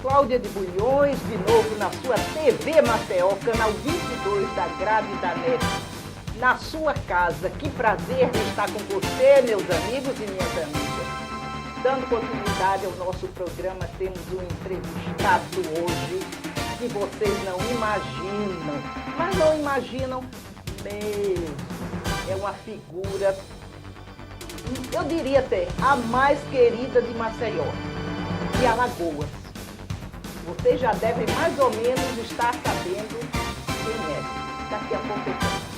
Cláudia de Bulhões, de novo na sua TV Maceió, canal 22 da Grade da NET, na sua casa. Que prazer estar com você, meus amigos e minhas amigas. Dando continuidade ao nosso programa, temos um entrevistado hoje que vocês não imaginam, mas não imaginam mesmo. É uma figura, eu diria até, a mais querida de Maceió, de Alagoas. Vocês já devem mais ou menos estar sabendo quem é. Daqui a pouco eu conto.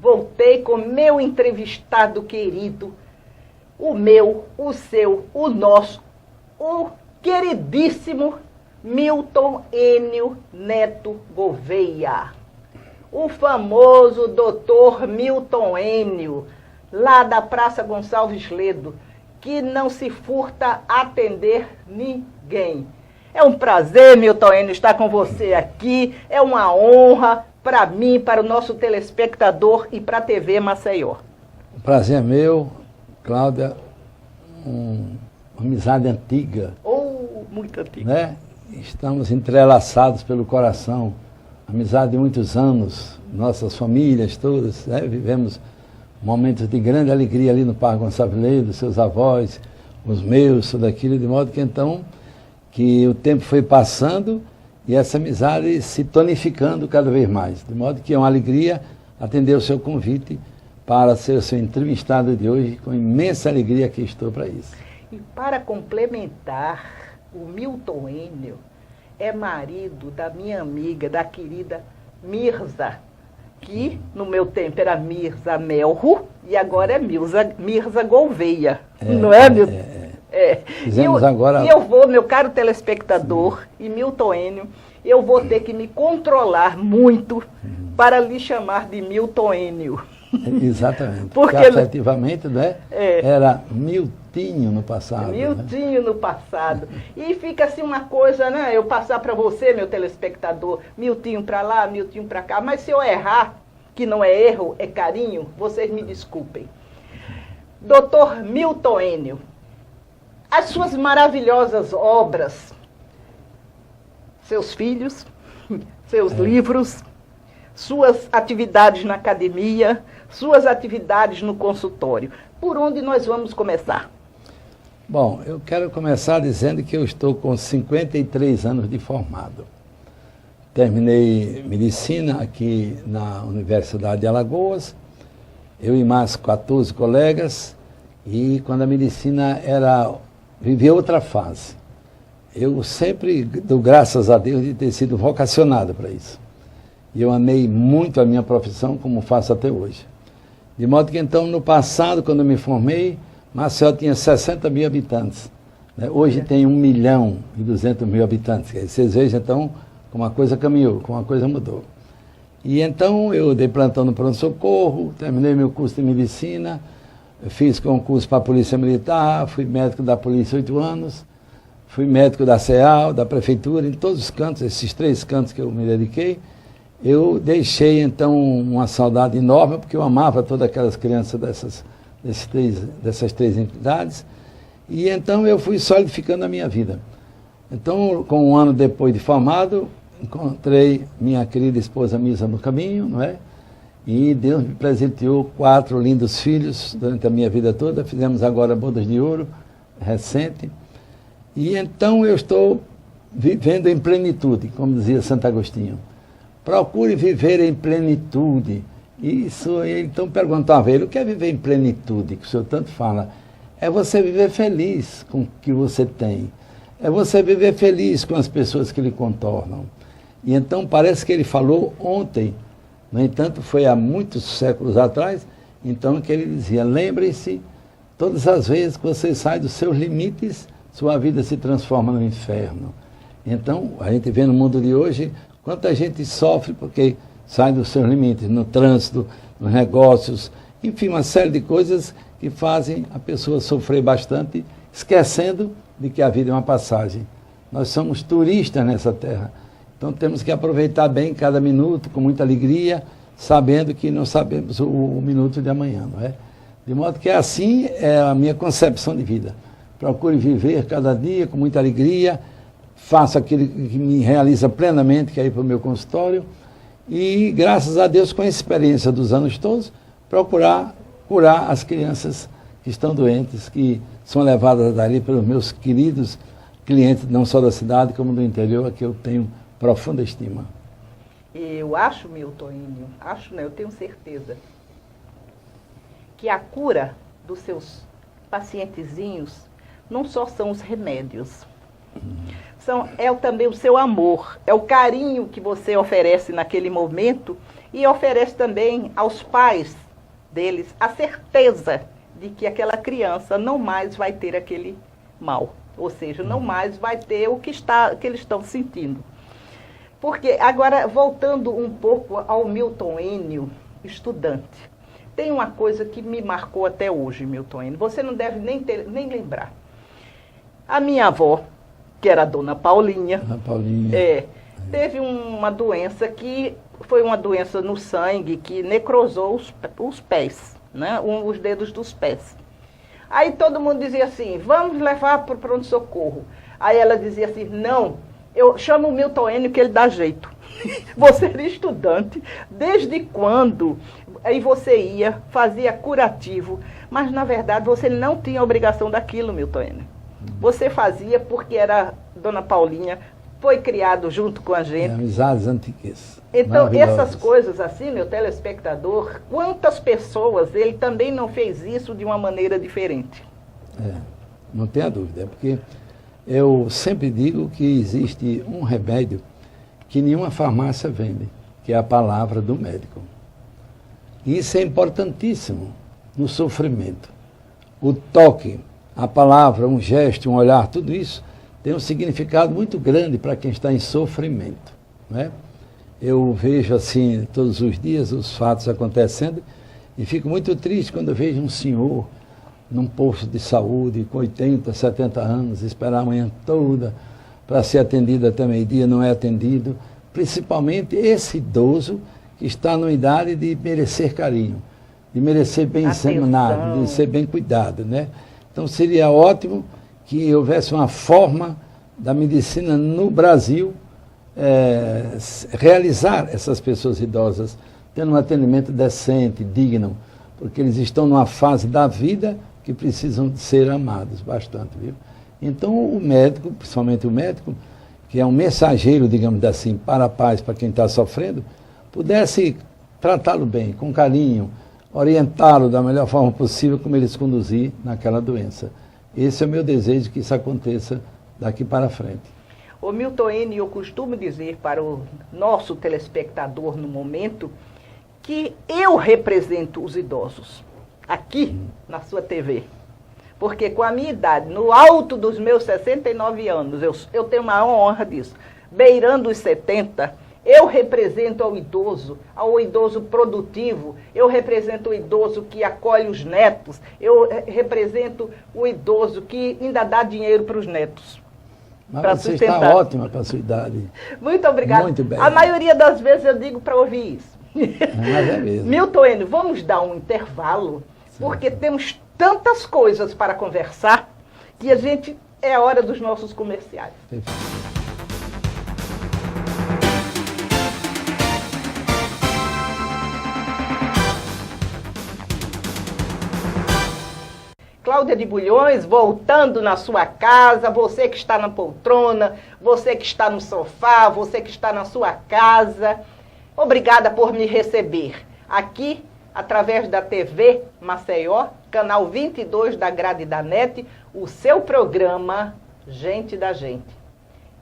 Voltei com meu entrevistado querido, o meu, o seu, o nosso, o queridíssimo Milton Enio Neto Gouveia. O famoso doutor Milton Enio, lá da Praça Gonçalves Ledo, que não se furta a atender ninguém. É um prazer, Milton Enio, estar com você aqui, é uma honra para mim, para o nosso telespectador e para a TV Maceió. O prazer é meu, Cláudia, uma amizade antiga. Muito antiga. Né? Estamos entrelaçados pelo coração, amizade de muitos anos, nossas famílias todas, né? Vivemos momentos de grande alegria ali no Parque Gonçalves Ledo, seus avós, os meus, tudo aquilo, de modo que então, que o tempo foi passando e essa amizade se tonificando cada vez mais. De modo que é uma alegria atender o seu convite para ser o seu entrevistado de hoje. Com imensa alegria que estou para isso. E para complementar, o Milton Enio é marido da minha amiga, da querida Mirza, que no meu tempo era Mirza Melro e agora é Mirza Gouveia. Não é, Milton? Fizemos agora... E eu vou, meu caro telespectador, e Milton Enio, eu vou ter que me controlar muito para lhe chamar de Milton Enio. Exatamente. Porque efetivamente, né, era Miltinho no passado. Miltinho, né? No passado. E fica assim uma coisa, né? Eu passar para você, meu telespectador, Miltinho para lá, Miltinho para cá. Mas se eu errar, que não é erro, é carinho, vocês me desculpem. Doutor Milton Enio, as suas maravilhosas obras, seus filhos, seus livros, suas atividades na academia, suas atividades no consultório. Por onde nós vamos começar? Bom, eu quero começar dizendo que eu estou com 53 anos de formado. Terminei medicina aqui na Universidade de Alagoas, eu e mais 14 colegas, e quando a medicina vivia outra fase. Eu sempre dou graças a Deus de ter sido vocacionado para isso. E eu amei muito a minha profissão, como faço até hoje. De modo que, então, no passado, quando eu me formei, Maceió tinha 60 mil habitantes. Né? Hoje tem 1.200.000 habitantes. Vocês vejam, então, como a coisa caminhou, como a coisa mudou. E, então, eu dei plantão no pronto-socorro, terminei meu curso de medicina, fiz concurso para a Polícia Militar, fui médico da Polícia 8 anos, fui médico da CEAL, da Prefeitura, em todos os cantos, esses 3 cantos que eu me dediquei. Eu deixei, então, uma saudade enorme, porque eu amava todas aquelas crianças dessas 3 entidades, e então eu fui solidificando a minha vida. Então, com 1 ano depois de formado, encontrei minha querida esposa Misa no caminho, não é? E Deus me presenteou 4 lindos filhos durante a minha vida toda. Fizemos agora bodas de ouro, recente. E então eu estou vivendo em plenitude, como dizia Santo Agostinho. Procure viver em plenitude. Isso, então perguntava a ele, o que é viver em plenitude, que o senhor tanto fala? É você viver feliz com o que você tem. É você viver feliz com as pessoas que lhe contornam. E então parece que ele falou ontem. No entanto, foi há muitos séculos atrás, então, que ele dizia, lembrem-se, todas as vezes que você sai dos seus limites, sua vida se transforma no inferno. Então, a gente vê no mundo de hoje, quanta gente sofre porque sai dos seus limites, no trânsito, nos negócios, enfim, uma série de coisas que fazem a pessoa sofrer bastante esquecendo de que a vida é uma passagem. Nós somos turistas nessa terra, então temos que aproveitar bem cada minuto, com muita alegria, sabendo que não sabemos o minuto de amanhã, não é? De modo que assim é a minha concepção de vida. Procure viver cada dia com muita alegria, faço aquilo que me realiza plenamente, que é ir para o meu consultório, e graças a Deus, com a experiência dos anos todos, procurar curar as crianças que estão doentes, que são levadas dali pelos meus queridos clientes, não só da cidade, como do interior, a que eu tenho profunda estima. Eu acho, Milton Enio, eu tenho certeza, que a cura dos seus pacientezinhos não só são os remédios, é também o seu amor, é o carinho que você oferece naquele momento e oferece também aos pais deles a certeza de que aquela criança não mais vai ter aquele mal, ou seja, não mais vai ter o que eles estão sentindo. Porque, agora, voltando um pouco ao Milton Enio, estudante, tem uma coisa que me marcou até hoje, Milton Enio, você não deve nem lembrar. A minha avó, que era a Dona Paulinha, teve uma doença que foi uma doença no sangue que necrosou os pés, né? Os dedos dos pés. Aí todo mundo dizia assim, vamos levar para o pronto-socorro. Aí ela dizia assim, não, eu chamo o Milton Enio que ele dá jeito. Você era estudante, desde quando? Aí você ia, fazia curativo, mas na verdade você não tinha obrigação daquilo, Milton Enio. Você fazia porque era Dona Paulinha, foi criado junto com a gente. Amizades antigas. Então, essas coisas assim, meu telespectador, quantas pessoas ele também não fez isso de uma maneira diferente? Não tenha dúvida, porque eu sempre digo que existe um remédio que nenhuma farmácia vende, que é a palavra do médico. E isso é importantíssimo no sofrimento. O toque, a palavra, um gesto, um olhar, tudo isso tem um significado muito grande para quem está em sofrimento, né? Eu vejo assim, todos os dias, os fatos acontecendo e fico muito triste quando eu vejo um senhor num posto de saúde com 80, 70 anos, esperar a manhã toda para ser atendido até meio-dia, não é atendido. Principalmente esse idoso que está numa idade de merecer carinho, de merecer bem examinado, de ser bem cuidado, né? Então seria ótimo que houvesse uma forma da medicina no Brasil realizar essas pessoas idosas, tendo um atendimento decente, digno, porque eles estão numa fase da vida que precisam ser amados bastante, viu? Então o médico, principalmente o médico, que é um mensageiro, digamos assim, para a paz, para quem está sofrendo, pudesse tratá-lo bem, com carinho, orientá-lo da melhor forma possível, como ele se conduzir naquela doença. Esse é o meu desejo, que isso aconteça daqui para frente. Ô Milton Enio, eu costumo dizer para o nosso telespectador no momento que eu represento os idosos aqui na sua TV. Porque com a minha idade, no alto dos meus 69 anos, eu tenho uma honra disso, beirando os 70, eu represento ao idoso produtivo, eu represento o idoso que acolhe os netos, eu represento o idoso que ainda dá dinheiro para os netos. Mas você está ótima para a sua idade. Muito obrigada. Muito bem. A maioria das vezes eu digo para ouvir isso. Mas é mesmo. Milton Enio, vamos dar um intervalo, porque temos tantas coisas para conversar que é a hora dos nossos comerciais. Perfeito. Cláudia de Bulhões, voltando na sua casa, você que está na poltrona, você que está no sofá, você que está na sua casa, obrigada por me receber aqui, através da TV Maceió, canal 22 da grade da NET, o seu programa Gente da Gente.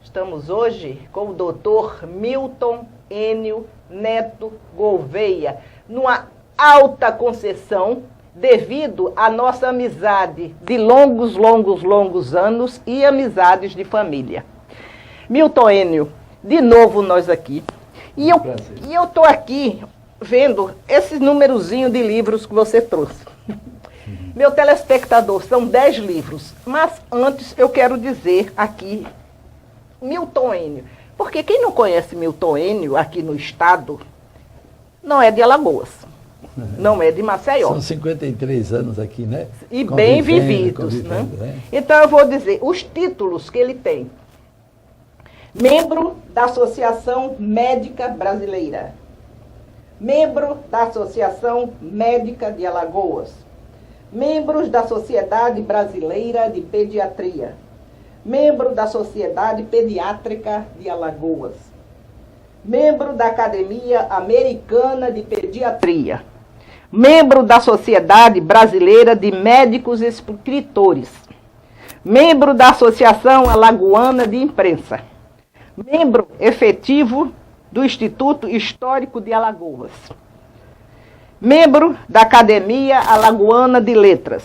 Estamos hoje com o Dr. Milton Enio Neto Gouveia, numa alta concessão, devido à nossa amizade de longos anos e amizades de família. Milton Enio, de novo nós aqui. E eu estou aqui vendo esse númerozinho de livros que você trouxe. Meu telespectador, são 10 livros, mas antes eu quero dizer aqui, Milton Enio, porque quem não conhece Milton Enio aqui no estado, não é de Alagoas, não é de Maceió. São 53 anos aqui, né? E bem vividos, né? Então eu vou dizer, os títulos que ele tem. Membro da Associação Médica Brasileira. Membro da Associação Médica de Alagoas. Membros da Sociedade Brasileira de Pediatria. Membro da Sociedade Pediátrica de Alagoas. Membro da Academia Americana de Pediatria. Membro da Sociedade Brasileira de Médicos Escritores. Membro da Associação Alagoana de Imprensa. Membro efetivo do Instituto Histórico de Alagoas. Membro da Academia Alagoana de Letras.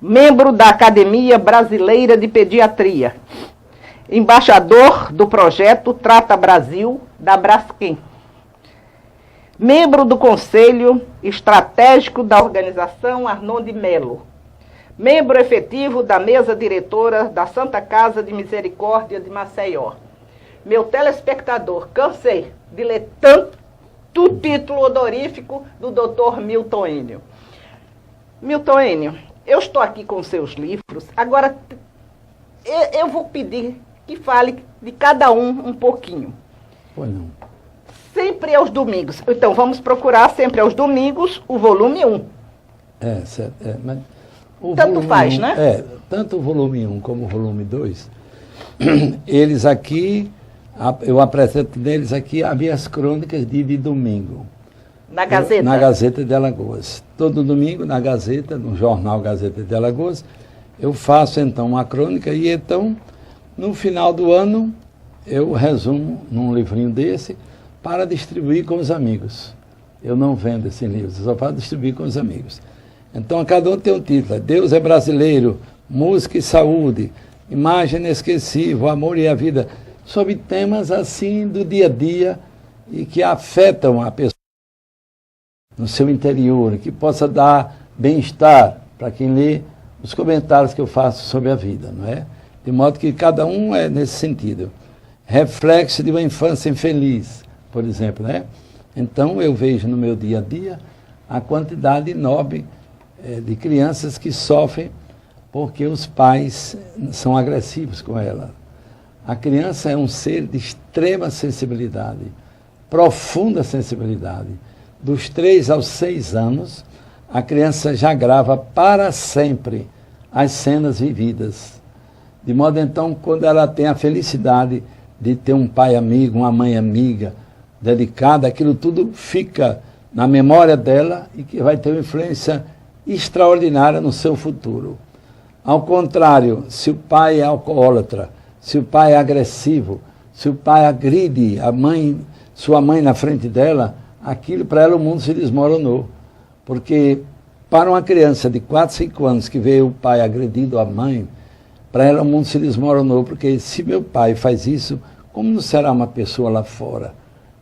Membro da Academia Brasileira de Pediatria. Embaixador do projeto Trata Brasil, da Braskem. Membro do Conselho Estratégico da Organização Arnon de Melo. Membro efetivo da mesa diretora da Santa Casa de Misericórdia de Maceió. Meu telespectador, cansei de ler tanto título honorífico do Dr. Milton Enio. Milton Enio, eu estou aqui com seus livros, agora eu vou pedir que fale de cada um pouquinho. Pois não. Sempre aos domingos. Então, vamos procurar sempre aos domingos o volume 1. Certo. Mas tanto faz, né? Tanto o volume 1 como o volume 2, eles aqui, eu apresento neles aqui as minhas crônicas de domingo. Na Gazeta? Na Gazeta de Alagoas. Todo domingo, na Gazeta, no jornal Gazeta de Alagoas, eu faço, então, uma crônica e, então, no final do ano, eu resumo num livrinho desse para distribuir com os amigos. Eu não vendo esses livros, eu só faço distribuir com os amigos. Então, cada um tem um título. Deus é brasileiro, música e saúde, imagem inesquecível, amor e a vida. Sobre temas assim do dia a dia e que afetam a pessoa no seu interior, que possa dar bem-estar para quem lê os comentários que eu faço sobre a vida, não é? De modo que cada um é nesse sentido. Reflexo de uma infância infeliz, por exemplo, né? Então eu vejo no meu dia a dia a quantidade enorme de crianças que sofrem porque os pais são agressivos com ela. A criança é um ser de extrema sensibilidade, profunda sensibilidade. Dos 3 aos 6 anos, a criança já grava para sempre as cenas vividas. De modo, então, quando ela tem a felicidade de ter um pai amigo, uma mãe amiga, dedicada, aquilo tudo fica na memória dela e que vai ter uma influência extraordinária no seu futuro. Ao contrário, se o pai é alcoólatra, se o pai é agressivo, se o pai agride sua mãe na frente dela, aquilo para ela o mundo se desmoronou. Porque para uma criança de 4, 5 anos que vê o pai agredindo a mãe, para ela o mundo se desmoronou, porque se meu pai faz isso, como não será uma pessoa lá fora?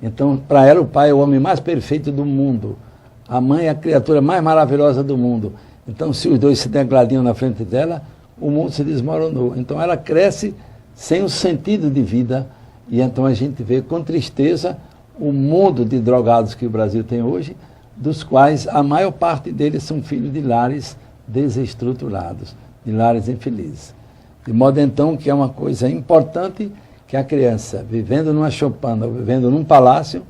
Então, para ela o pai é o homem mais perfeito do mundo, a mãe é a criatura mais maravilhosa do mundo. Então, se os dois se degladiam na frente dela, o mundo se desmoronou. Então, ela cresce sem o sentido de vida, e então a gente vê com tristeza o mundo de drogados que o Brasil tem hoje, dos quais a maior parte deles são filhos de lares desestruturados, de lares infelizes. De modo então que é uma coisa importante que a criança, vivendo numa choupana ou vivendo num palácio,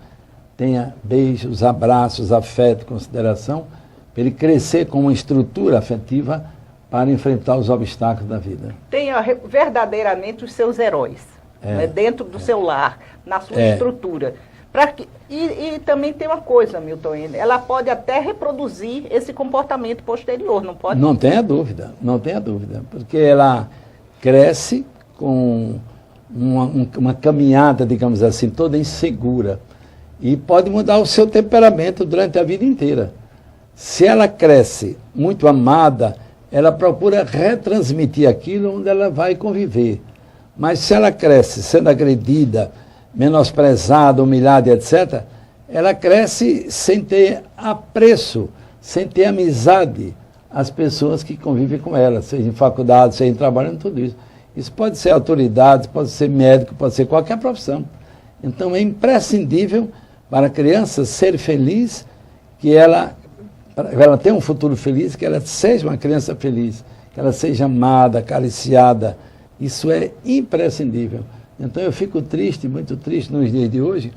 tenha beijos, abraços, afeto, consideração, para ele crescer com uma estrutura afetiva para enfrentar os obstáculos da vida. Tenha verdadeiramente os seus heróis, né, dentro do seu lar, na sua estrutura. E também tem uma coisa, Milton Enio, ela pode até reproduzir esse comportamento posterior, não pode? Não tenha dúvida, porque ela cresce com uma caminhada, digamos assim, toda insegura, e pode mudar o seu temperamento durante a vida inteira. Se ela cresce muito amada, ela procura retransmitir aquilo onde ela vai conviver. Mas se ela cresce sendo agredida, menosprezada, humilhada, etc., ela cresce sem ter apreço, sem ter amizade as pessoas que convivem com ela, seja em faculdade, seja em trabalho, tudo isso. Isso pode ser autoridade, pode ser médico, pode ser qualquer profissão. Então é imprescindível para a criança ser feliz, que ela tenha um futuro feliz, que ela seja uma criança feliz, que ela seja amada, acariciada. Isso é imprescindível. Então eu fico triste, muito triste nos dias de hoje,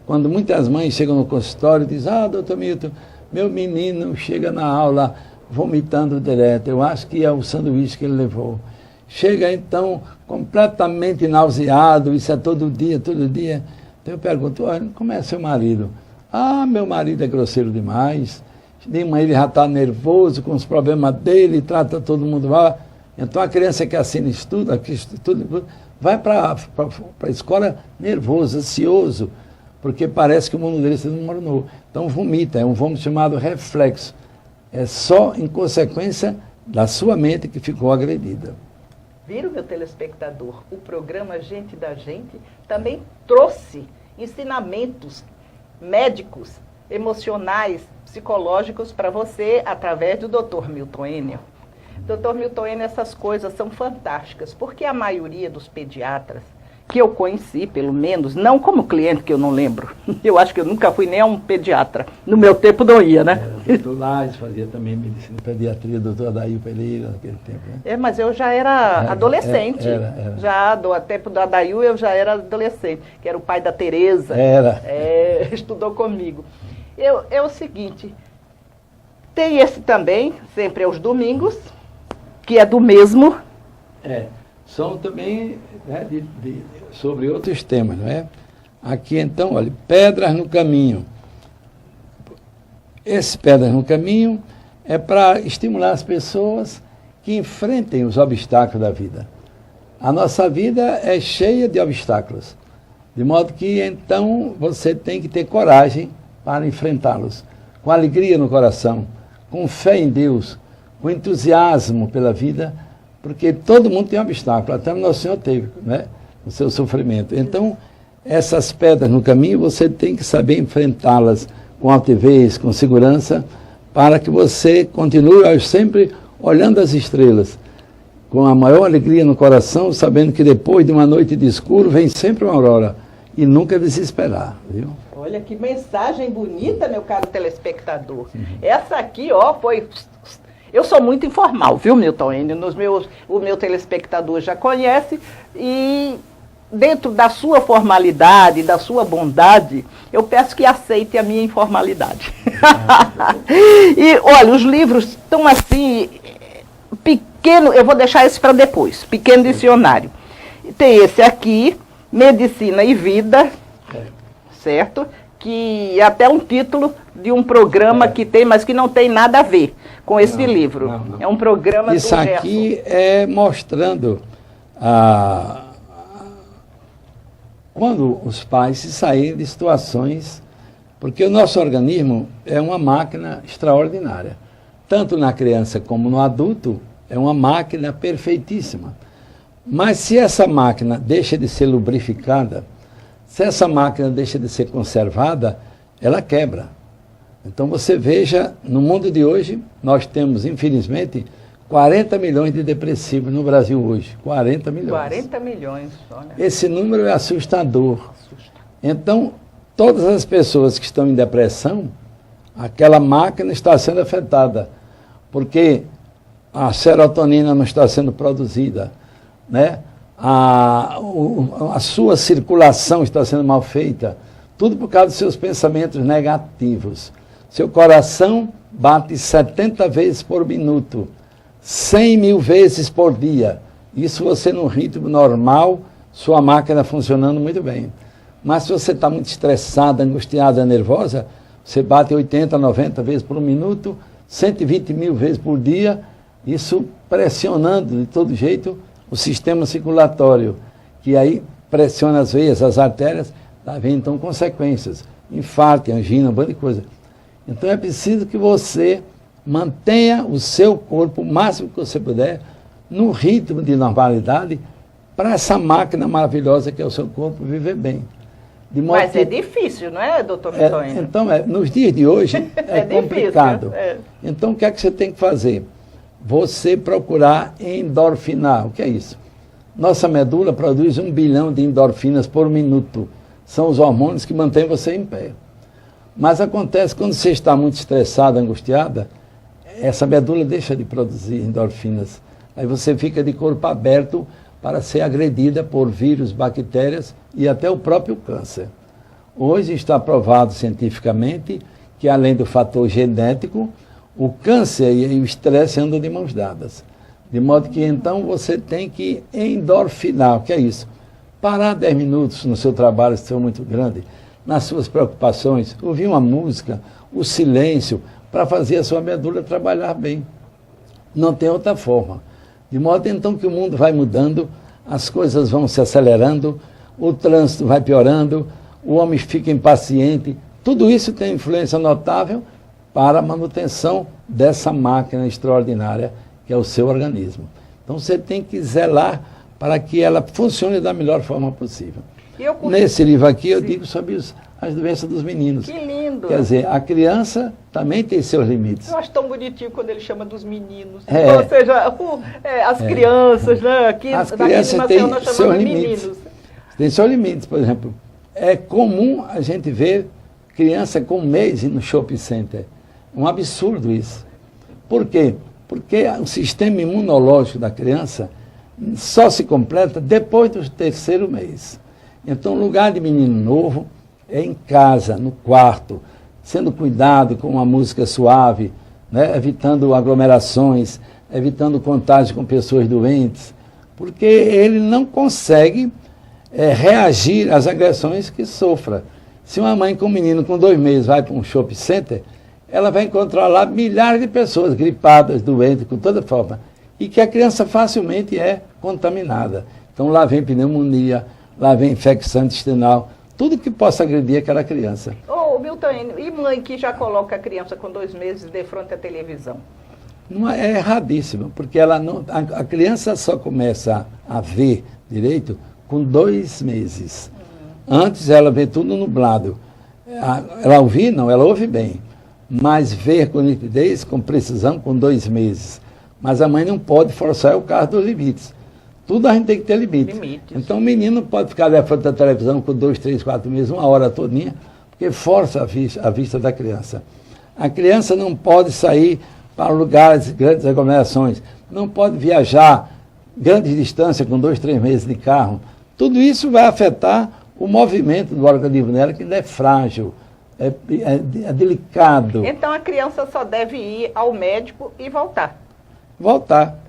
quando muitas mães chegam no consultório e dizem: doutor Milton, meu menino chega na aula vomitando direto, eu acho que é o sanduíche que ele levou. Chega então completamente nauseado, isso é todo dia, todo dia. Então eu pergunto: olha, como é seu marido? Meu marido é grosseiro demais, de manhã ele já está nervoso com os problemas dele, trata todo mundo mal. Então a criança que assina estuda, vai para a escola nervoso, ansioso, porque parece que o mundo dele se desmoronou. Então vomita, é um vômito chamado reflexo. É só em consequência da sua mente que ficou agredida. Viram, meu telespectador? O programa Gente da Gente também trouxe ensinamentos médicos, emocionais, psicológicos para você através do Dr. Milton Enel. Dr. Milton Enel, essas coisas são fantásticas, porque a maioria dos pediatras que eu conheci, pelo menos, não como cliente, que eu não lembro, eu acho que eu nunca fui nem a um pediatra, no meu tempo não ia, né? Doutor Lages fazia também medicina e pediatria, doutor Adair Pereira naquele tempo, né? Mas eu já era adolescente, era. já do tempo do Adair eu já era adolescente, que era o pai da Tereza, estudou comigo. É o seguinte, tem esse também, sempre aos domingos, que é do mesmo. São também, né, sobre outros temas, não é? Aqui então, olha, pedras no caminho. Esse pedras no caminho é para estimular as pessoas que enfrentem os obstáculos da vida. A nossa vida é cheia de obstáculos, de modo que então você tem que ter coragem para enfrentá-los, com alegria no coração, com fé em Deus, com entusiasmo pela vida, porque todo mundo tem um obstáculo, até o Nosso Senhor teve, né, no seu sofrimento. Então, essas pedras no caminho, você tem que saber enfrentá-las com altivez, com segurança, para que você continue sempre olhando as estrelas, com a maior alegria no coração, sabendo que depois de uma noite de escuro vem sempre uma aurora, e nunca desesperar, viu? Olha que mensagem bonita, meu caro telespectador. Essa aqui, foi... Eu sou muito informal, viu, Milton Enel? O meu telespectador já conhece, e dentro da sua formalidade, da sua bondade, eu peço que aceite a minha informalidade. E, olha, os livros estão assim, pequeno, eu vou deixar esse para depois, pequeno dicionário. Tem esse aqui, Medicina e Vida, certo? Que é até um título de um programa que tem, mas que não tem nada a ver com esse livro. Não. É um programa Isso aqui é mostrando quando os pais se saírem de situações, porque o nosso organismo é uma máquina extraordinária. Tanto na criança como no adulto, é uma máquina perfeitíssima. Mas se essa máquina deixa de ser lubrificada, se essa máquina deixa de ser conservada, ela quebra. Então você veja, no mundo de hoje, nós temos, infelizmente, 40 milhões de depressivos no Brasil hoje. 40 milhões. 40 milhões, olha. Esse número é assustador. Então, todas as pessoas que estão em depressão, aquela máquina está sendo afetada, porque a serotonina não está sendo produzida, né? A sua circulação está sendo mal feita, tudo por causa dos seus pensamentos negativos. Seu coração bate 70 vezes por minuto, 100 mil vezes por dia. Isso você no ritmo normal, sua máquina funcionando muito bem. Mas se você está muito estressada, angustiada, nervosa, você bate 80, 90 vezes por minuto, 120 mil vezes por dia, isso pressionando de todo jeito o sistema circulatório, que aí pressiona as veias, as artérias, vem então consequências, infarto, angina, um monte de coisa. Então é preciso que você mantenha o seu corpo o máximo que você puder, no ritmo de normalidade, para essa máquina maravilhosa que é o seu corpo viver bem. Mas é difícil, não é, doutor Milton Enel? Então, nos dias de hoje é complicado. Então, o que é que você tem que fazer? você procurar endorfinar. O que é isso? Nossa medula produz 1 bilhão de endorfinas por minuto. São os hormônios que mantêm você em pé. Mas acontece quando você está muito estressada, angustiada, essa medula deixa de produzir endorfinas. Aí você fica de corpo aberto para ser agredida por vírus, bactérias e até o próprio câncer. Hoje está provado cientificamente que, além do fator genético, o câncer e o estresse andam de mãos dadas. De modo que, então, você tem que endorfinar. O que é isso? Parar 10 minutos no seu trabalho, se for muito grande, nas suas preocupações, ouvir uma música, o silêncio, para fazer a sua medula trabalhar bem. Não tem outra forma. De modo, então, que o mundo vai mudando, as coisas vão se acelerando, o trânsito vai piorando, o homem fica impaciente. Tudo isso tem influência notável para a manutenção dessa máquina extraordinária que é o seu organismo. Então você tem que zelar para que ela funcione da melhor forma possível. Nesse livro aqui eu digo sobre as doenças dos meninos. Que lindo! Quer dizer, a criança também tem seus limites. Eu acho tão bonitinho quando ele chama dos meninos. Ou seja, as crianças, né? Aqui, as crianças têm seus limites. Meninos. Tem seus limites, por exemplo. É comum a gente ver criança com 1 mês no shopping center. Um absurdo isso. Por quê? Porque o sistema imunológico da criança só se completa depois do 3º mês. Então, o lugar de menino novo é em casa, no quarto, sendo cuidado com uma música suave, né? Evitando aglomerações, evitando contágio com pessoas doentes, porque ele não consegue reagir às agressões que sofra. Se uma mãe com um menino com 2 meses vai para um shopping center, ela vai encontrar lá milhares de pessoas gripadas, doentes, com toda forma, e que a criança facilmente é contaminada. Então lá vem pneumonia, lá vem infecção intestinal, tudo que possa agredir aquela criança. Ô, Milton, e mãe que já coloca a criança com 2 meses de frente à televisão? Não é erradíssimo, porque ela não, a criança só começa a ver direito com 2 meses. Antes ela vê tudo nublado. Ela ouvir, não, ela ouve bem. Mas ver com nitidez, com precisão, com 2 meses. Mas a mãe não pode forçar o carro dos limites. Tudo a gente tem que ter limites. Então o menino pode ficar ali à frente da televisão com 2, 3, 4 meses, 1 hora todinha, porque força a vista da criança. A criança não pode sair para lugares, grandes aglomerações, não pode viajar grandes distâncias com 2, 3 meses de carro. Tudo isso vai afetar o movimento do organismo dela, que ainda é frágil, é delicado. Então a criança só deve ir ao médico e voltar.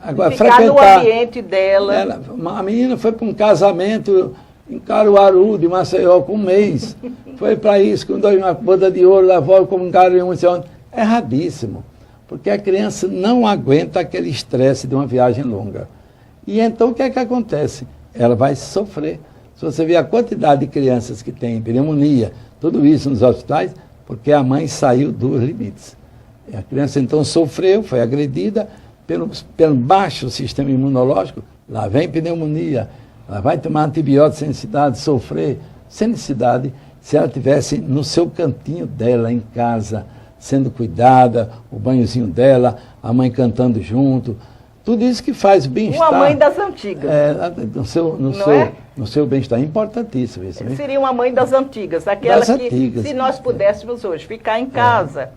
Agora, ficar no ambiente dela. A menina foi para um casamento em Caruaru, de Maceió, com 1 mês. Foi para isso, com uma boda de ouro, levou como um garoto, não sei onde. É erradíssimo, porque a criança não aguenta aquele estresse de uma viagem longa. E então o que é que acontece? Ela vai sofrer. Se você vê a quantidade de crianças que têm pneumonia, tudo isso nos hospitais, porque a mãe saiu dos limites. A criança então sofreu, foi agredida pelo baixo sistema imunológico, lá vem pneumonia, ela vai tomar antibiótico sem necessidade, sofrer, sem necessidade, se ela estivesse no seu cantinho dela, em casa, sendo cuidada, o banhozinho dela, a mãe cantando junto, tudo isso que faz bem-estar. Uma mãe das antigas. No seu bem-estar. É importantíssimo isso. Seria uma mãe das antigas, aquela que, se nós pudéssemos hoje ficar em casa,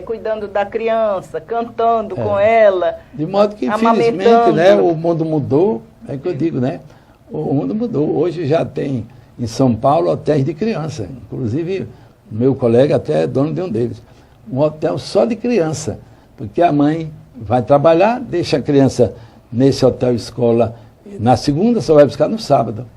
cuidando da criança, cantando com ela, de modo que, infelizmente, né, o mundo mudou, é o que eu digo, né? O mundo mudou. Hoje já tem, em São Paulo, hotéis de criança. Inclusive, o meu colega até é dono de um deles. Um hotel só de criança, porque a mãe vai trabalhar, deixa a criança nesse hotel escola na segunda, só vai buscar no sábado.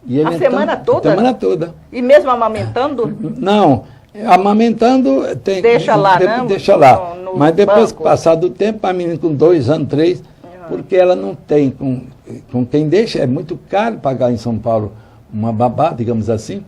E ele, semana toda? A semana toda. E mesmo amamentando? Não, amamentando tem... Deixa lá, né? Deixa lá. Mas depois que passar do tempo, a menina com 2 anos, 3, porque ela não tem com quem deixa, é muito caro pagar em São Paulo uma babá, digamos assim.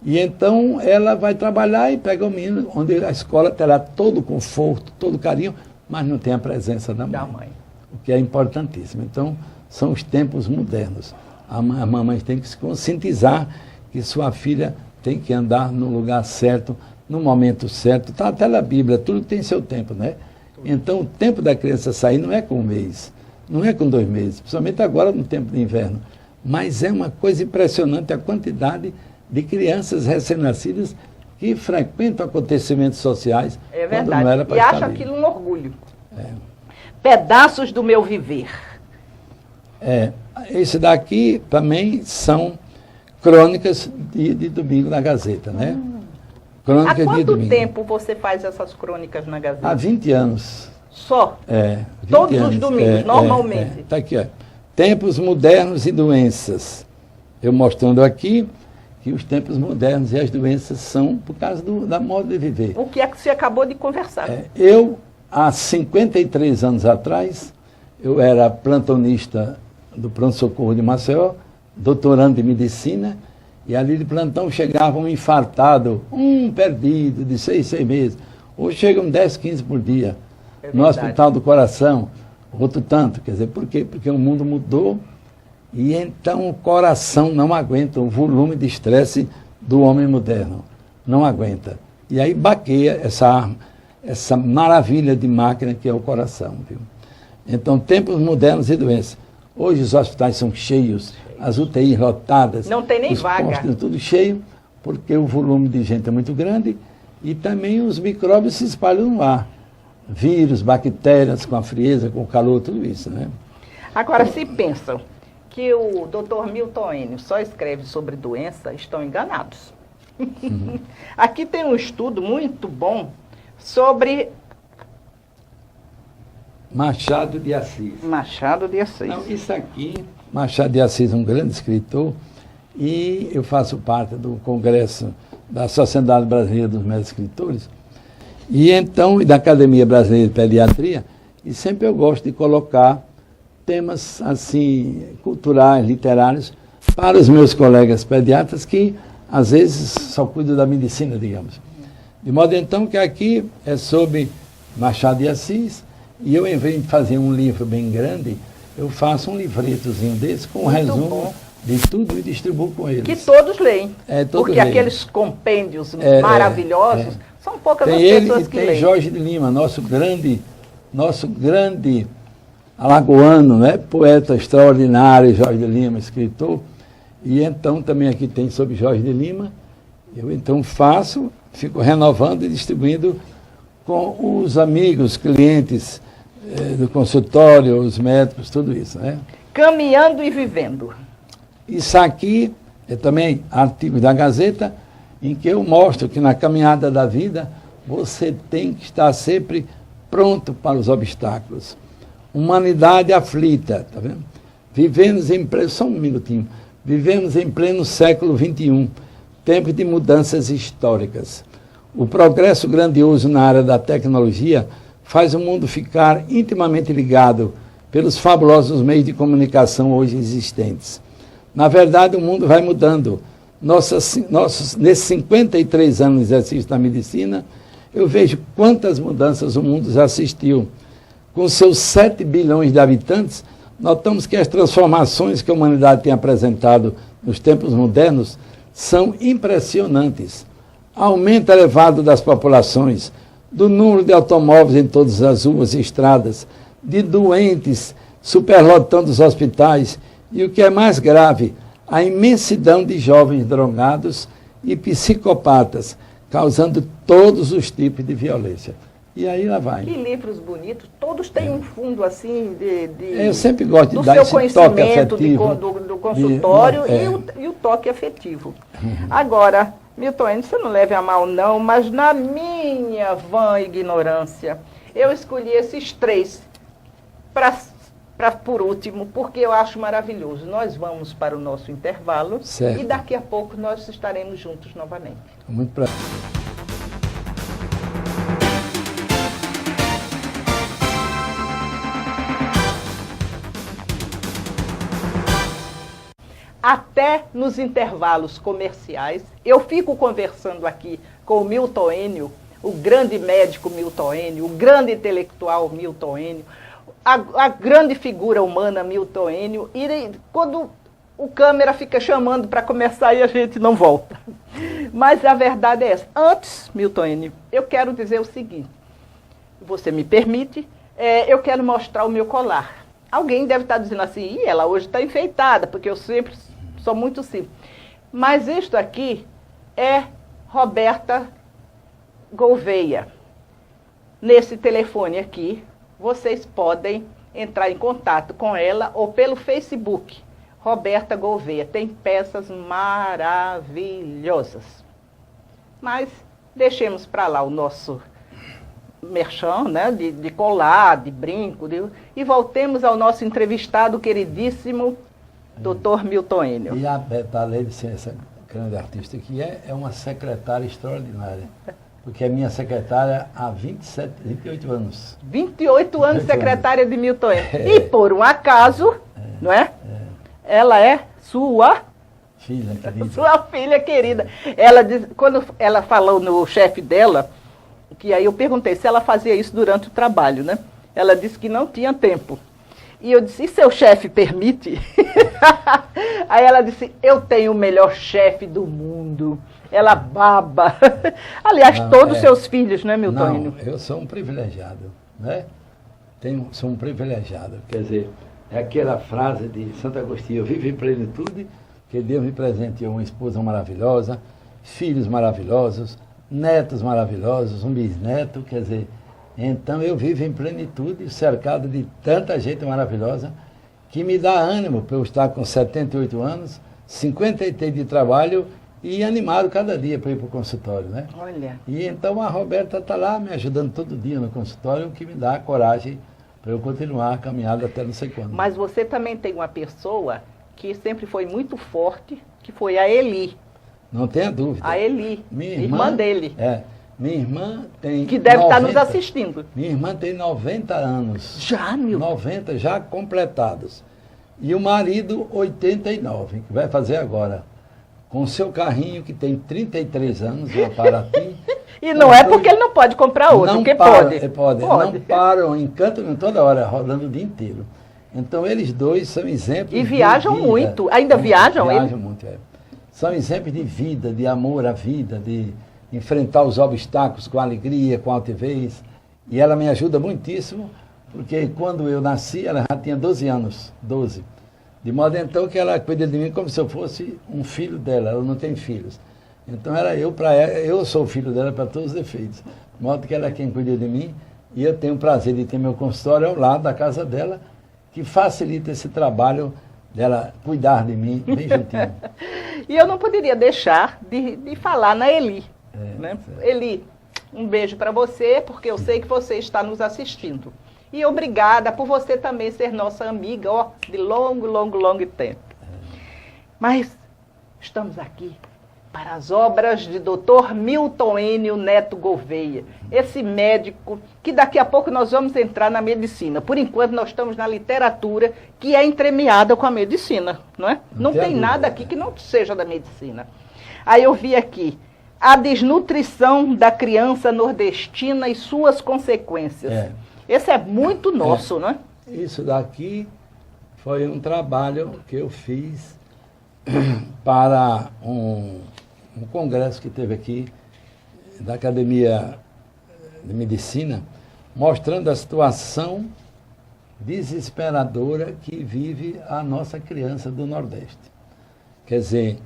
E então ela vai trabalhar e pega o menino, onde a escola terá todo o conforto, todo o carinho, mas não tem a presença da mãe. O que é importantíssimo. Então, são os tempos modernos. A mamãe tem que se conscientizar que sua filha tem que andar no lugar certo, no momento certo. Está até na Bíblia, tudo tem seu tempo, né? Então, o tempo da criança sair não é com um mês, não é com 2 meses, principalmente agora no tempo de inverno. Mas é uma coisa impressionante a quantidade de crianças recém-nascidas que frequentam acontecimentos sociais. É quando verdade. não era para E estar acho ali. aquilo um orgulho. Pedaços do meu viver. Esse daqui também são crônicas de domingo na Gazeta, né? Há Crônicas de quanto domingo. tempo você faz essas crônicas na Gazeta? Há 20 anos. Só? 20 Todos os anos. domingos, normalmente? Tá aqui, ó. Tempos modernos e doenças. Eu mostrando aqui que os tempos modernos e as doenças são por causa da moda de viver. O que é que você acabou de conversar? Eu, há 53 anos atrás, eu era plantonista do pronto-socorro de Maceió, doutorando em medicina, e ali de plantão chegava um infartado, um perdido de 6 meses. Hoje chegam 10, 15 por dia. No Hospital do Coração, outro tanto. Quer dizer, por quê? Porque o mundo mudou e então o coração não aguenta o volume de estresse do homem moderno. Não aguenta. E aí baqueia essa maravilha de máquina que é o coração. Viu? Então, tempos modernos e doenças. Hoje os hospitais são cheios, as UTIs lotadas. Não tem nem os vaga. postos tudo cheio, porque o volume de gente é muito grande e também os micróbios se espalham no ar. Vírus, bactérias, com a frieza, com o calor, tudo isso, né? Agora, se pensam que o Dr. Milton Enio só escreve sobre doença, estão enganados. Aqui tem um estudo muito bom sobre Machado de Assis. Machado de Assis. Não, isso aqui, Machado de Assis, um grande escritor, e eu faço parte do Congresso da Sociedade Brasileira dos Médicos Escritores, e então, da Academia Brasileira de Pediatria, e sempre eu gosto de colocar temas, assim, culturais, literários, para os meus colegas pediatras que, às vezes, só cuidam da medicina, digamos. De modo, então, que aqui é sobre Machado de Assis, e eu, em vez de fazer um livro bem grande, eu faço um livretozinho desse com um resumo de tudo e distribuo com eles. Que todos leem. Todos porque leem. Aqueles compêndios maravilhosos, são poucas as ele pessoas e que tem leem. Jorge de Lima, nosso grande alagoano, né? Poeta extraordinário, Jorge de Lima, escritor. E então também aqui tem sobre Jorge de Lima. Eu então fico renovando e distribuindo com os amigos, clientes do consultório, os médicos, tudo isso, né? Caminhando e vivendo. Isso aqui é também artigo da Gazeta, em que eu mostro que na caminhada da vida você tem que estar sempre pronto para os obstáculos. Humanidade aflita, tá vendo? Só um minutinho. Vivemos em pleno século XXI, tempo de mudanças históricas. O progresso grandioso na área da tecnologia faz o mundo ficar intimamente ligado pelos fabulosos meios de comunicação hoje existentes. Na verdade, o mundo vai mudando. Nesses 53 anos de exercício da medicina, eu vejo quantas mudanças o mundo já assistiu. Com seus 7 bilhões de habitantes, notamos que as transformações que a humanidade tem apresentado nos tempos modernos são impressionantes. Aumento elevado das populações, do número de automóveis em todas as ruas e estradas, de doentes superlotando os hospitais e, o que é mais grave, a imensidão de jovens drogados e psicopatas, causando todos os tipos de violência. E aí lá vai. Que livros bonitos, todos têm um fundo assim eu sempre gosto de do dar seu esse toque conhecimento afetivo. do consultório e o toque afetivo. Agora, Milton Enio, você não leve a mal não, mas na minha vã ignorância, eu escolhi esses 3 por último, porque eu acho maravilhoso. Nós vamos para o nosso intervalo e daqui a pouco nós estaremos juntos novamente. Muito prazer. Até nos intervalos comerciais, eu fico conversando aqui com o Milton Enio, o grande médico Milton Enio, o grande intelectual Milton Enio, a grande figura humana Milton Enio, e quando o câmera fica chamando para começar e a gente não volta. Mas a verdade é essa. Antes, Milton Enio, eu quero dizer o seguinte, você me permite, eu quero mostrar o meu colar. Alguém deve estar dizendo assim, ela hoje está enfeitada, porque eu sempre sou muito simples. Mas isto aqui é Roberta Gouveia. Nesse telefone aqui, vocês podem entrar em contato com ela ou pelo Facebook. Roberta Gouveia. Tem peças maravilhosas. Mas deixemos para lá o nosso merchan, né, de colar, de brinco, e voltemos ao nosso entrevistado queridíssimo, Dr. Milton Enio. E a Beta, além de ser essa grande artista que é uma secretária extraordinária. Porque é minha secretária há 28 anos. 28 anos secretária de Milton Enio. E por um acaso, não é? Ela é sua filha querida. Sua filha querida. Ela diz, quando ela falou no chefe dela, que aí eu perguntei se ela fazia isso durante o trabalho, né? Ela disse que não tinha tempo. E eu disse, e seu chefe permite? Aí ela disse, eu tenho o melhor chefe do mundo. Ela baba. Aliás, não, todos os seus filhos, né, Milton? Não, eu sou um privilegiado, né? Sou um privilegiado. Quer dizer, é aquela frase de Santo Agostinho, eu vivo em plenitude, que Deus me presenteou uma esposa maravilhosa, filhos maravilhosos, netos maravilhosos, um bisneto, quer dizer, então eu vivo em plenitude, cercado de tanta gente maravilhosa, que me dá ânimo para eu estar com 78 anos, 53 de trabalho e animado cada dia para ir para o consultório, né? Olha. E então a Roberta está lá me ajudando todo dia no consultório, o que me dá coragem para eu continuar a caminhada até não sei quando. Mas você também tem uma pessoa que sempre foi muito forte, que foi a Eli. Não tenha dúvida. A Eli, minha irmã dele. Minha irmã tem que deve 90, estar nos assistindo. Minha irmã tem 90 anos. Já, meu? 90 já completados. E o marido, 89, que vai fazer agora. Com o seu carrinho, que tem 33 anos, uma Paraty. E não é porque ele não pode comprar outro, porque pode. Pode. Não param, encantam toda hora, rodando o dia inteiro. Então, eles dois são exemplos e viajam muito. Ainda viajam? Viajam muito, São exemplos de vida, de amor à vida, de enfrentar os obstáculos com alegria, com altivez. E ela me ajuda muitíssimo, porque quando eu nasci, ela já tinha 12 anos, 12. De modo então que ela cuida de mim como se eu fosse um filho dela, ela não tem filhos. Então era eu para ela, eu sou o filho dela para todos os efeitos. De modo que ela é quem cuida de mim, e eu tenho o prazer de ter meu consultório ao lado da casa dela, que facilita esse trabalho dela cuidar de mim bem juntinho. E eu não poderia deixar de falar na Eli. Né? Eli, um beijo para você, porque eu sei que você está nos assistindo. E obrigada por você também ser nossa amiga, de longo tempo. Mas estamos aqui para as obras de Dr. Milton Enio Neto Gouveia, esse médico que daqui a pouco nós vamos entrar na medicina. Por enquanto nós estamos na literatura, que é entremeada com a medicina, não é? Não tem nada aqui que não seja da medicina. Aí eu vi aqui, a desnutrição da criança nordestina e suas consequências. Esse é muito nosso, não é? Isso daqui foi um trabalho que eu fiz para um congresso que teve aqui da Academia de Medicina, mostrando a situação desesperadora que vive a nossa criança do Nordeste. Quer dizer,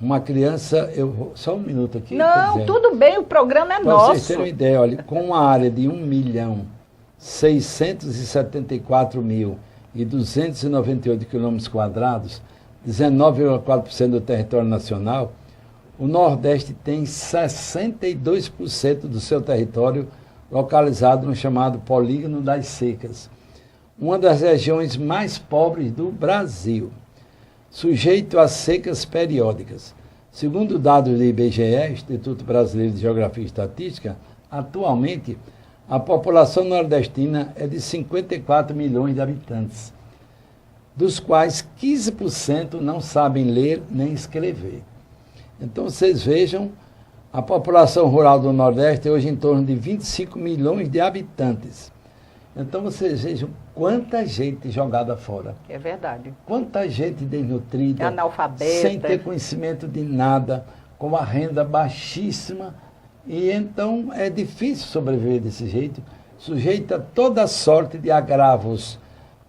uma criança, só um minuto aqui. Não, tudo bem, o programa é nosso. Para vocês terem uma ideia, olha, com uma área de 1.674.298 quilômetros quadrados, 19,4% do território nacional, o Nordeste tem 62% do seu território localizado no chamado Polígono das Secas, uma das regiões mais pobres do Brasil, sujeito a secas periódicas. Segundo dados do IBGE, Instituto Brasileiro de Geografia e Estatística, atualmente a população nordestina é de 54 milhões de habitantes, dos quais 15% não sabem ler nem escrever. Então, vocês vejam, a população rural do Nordeste é hoje em torno de 25 milhões de habitantes. Então, vocês vejam quanta gente jogada fora. É verdade. Quanta gente desnutrida, analfabeta, sem ter conhecimento de nada, com a renda baixíssima. E então é difícil sobreviver desse jeito, sujeita a toda sorte de agravos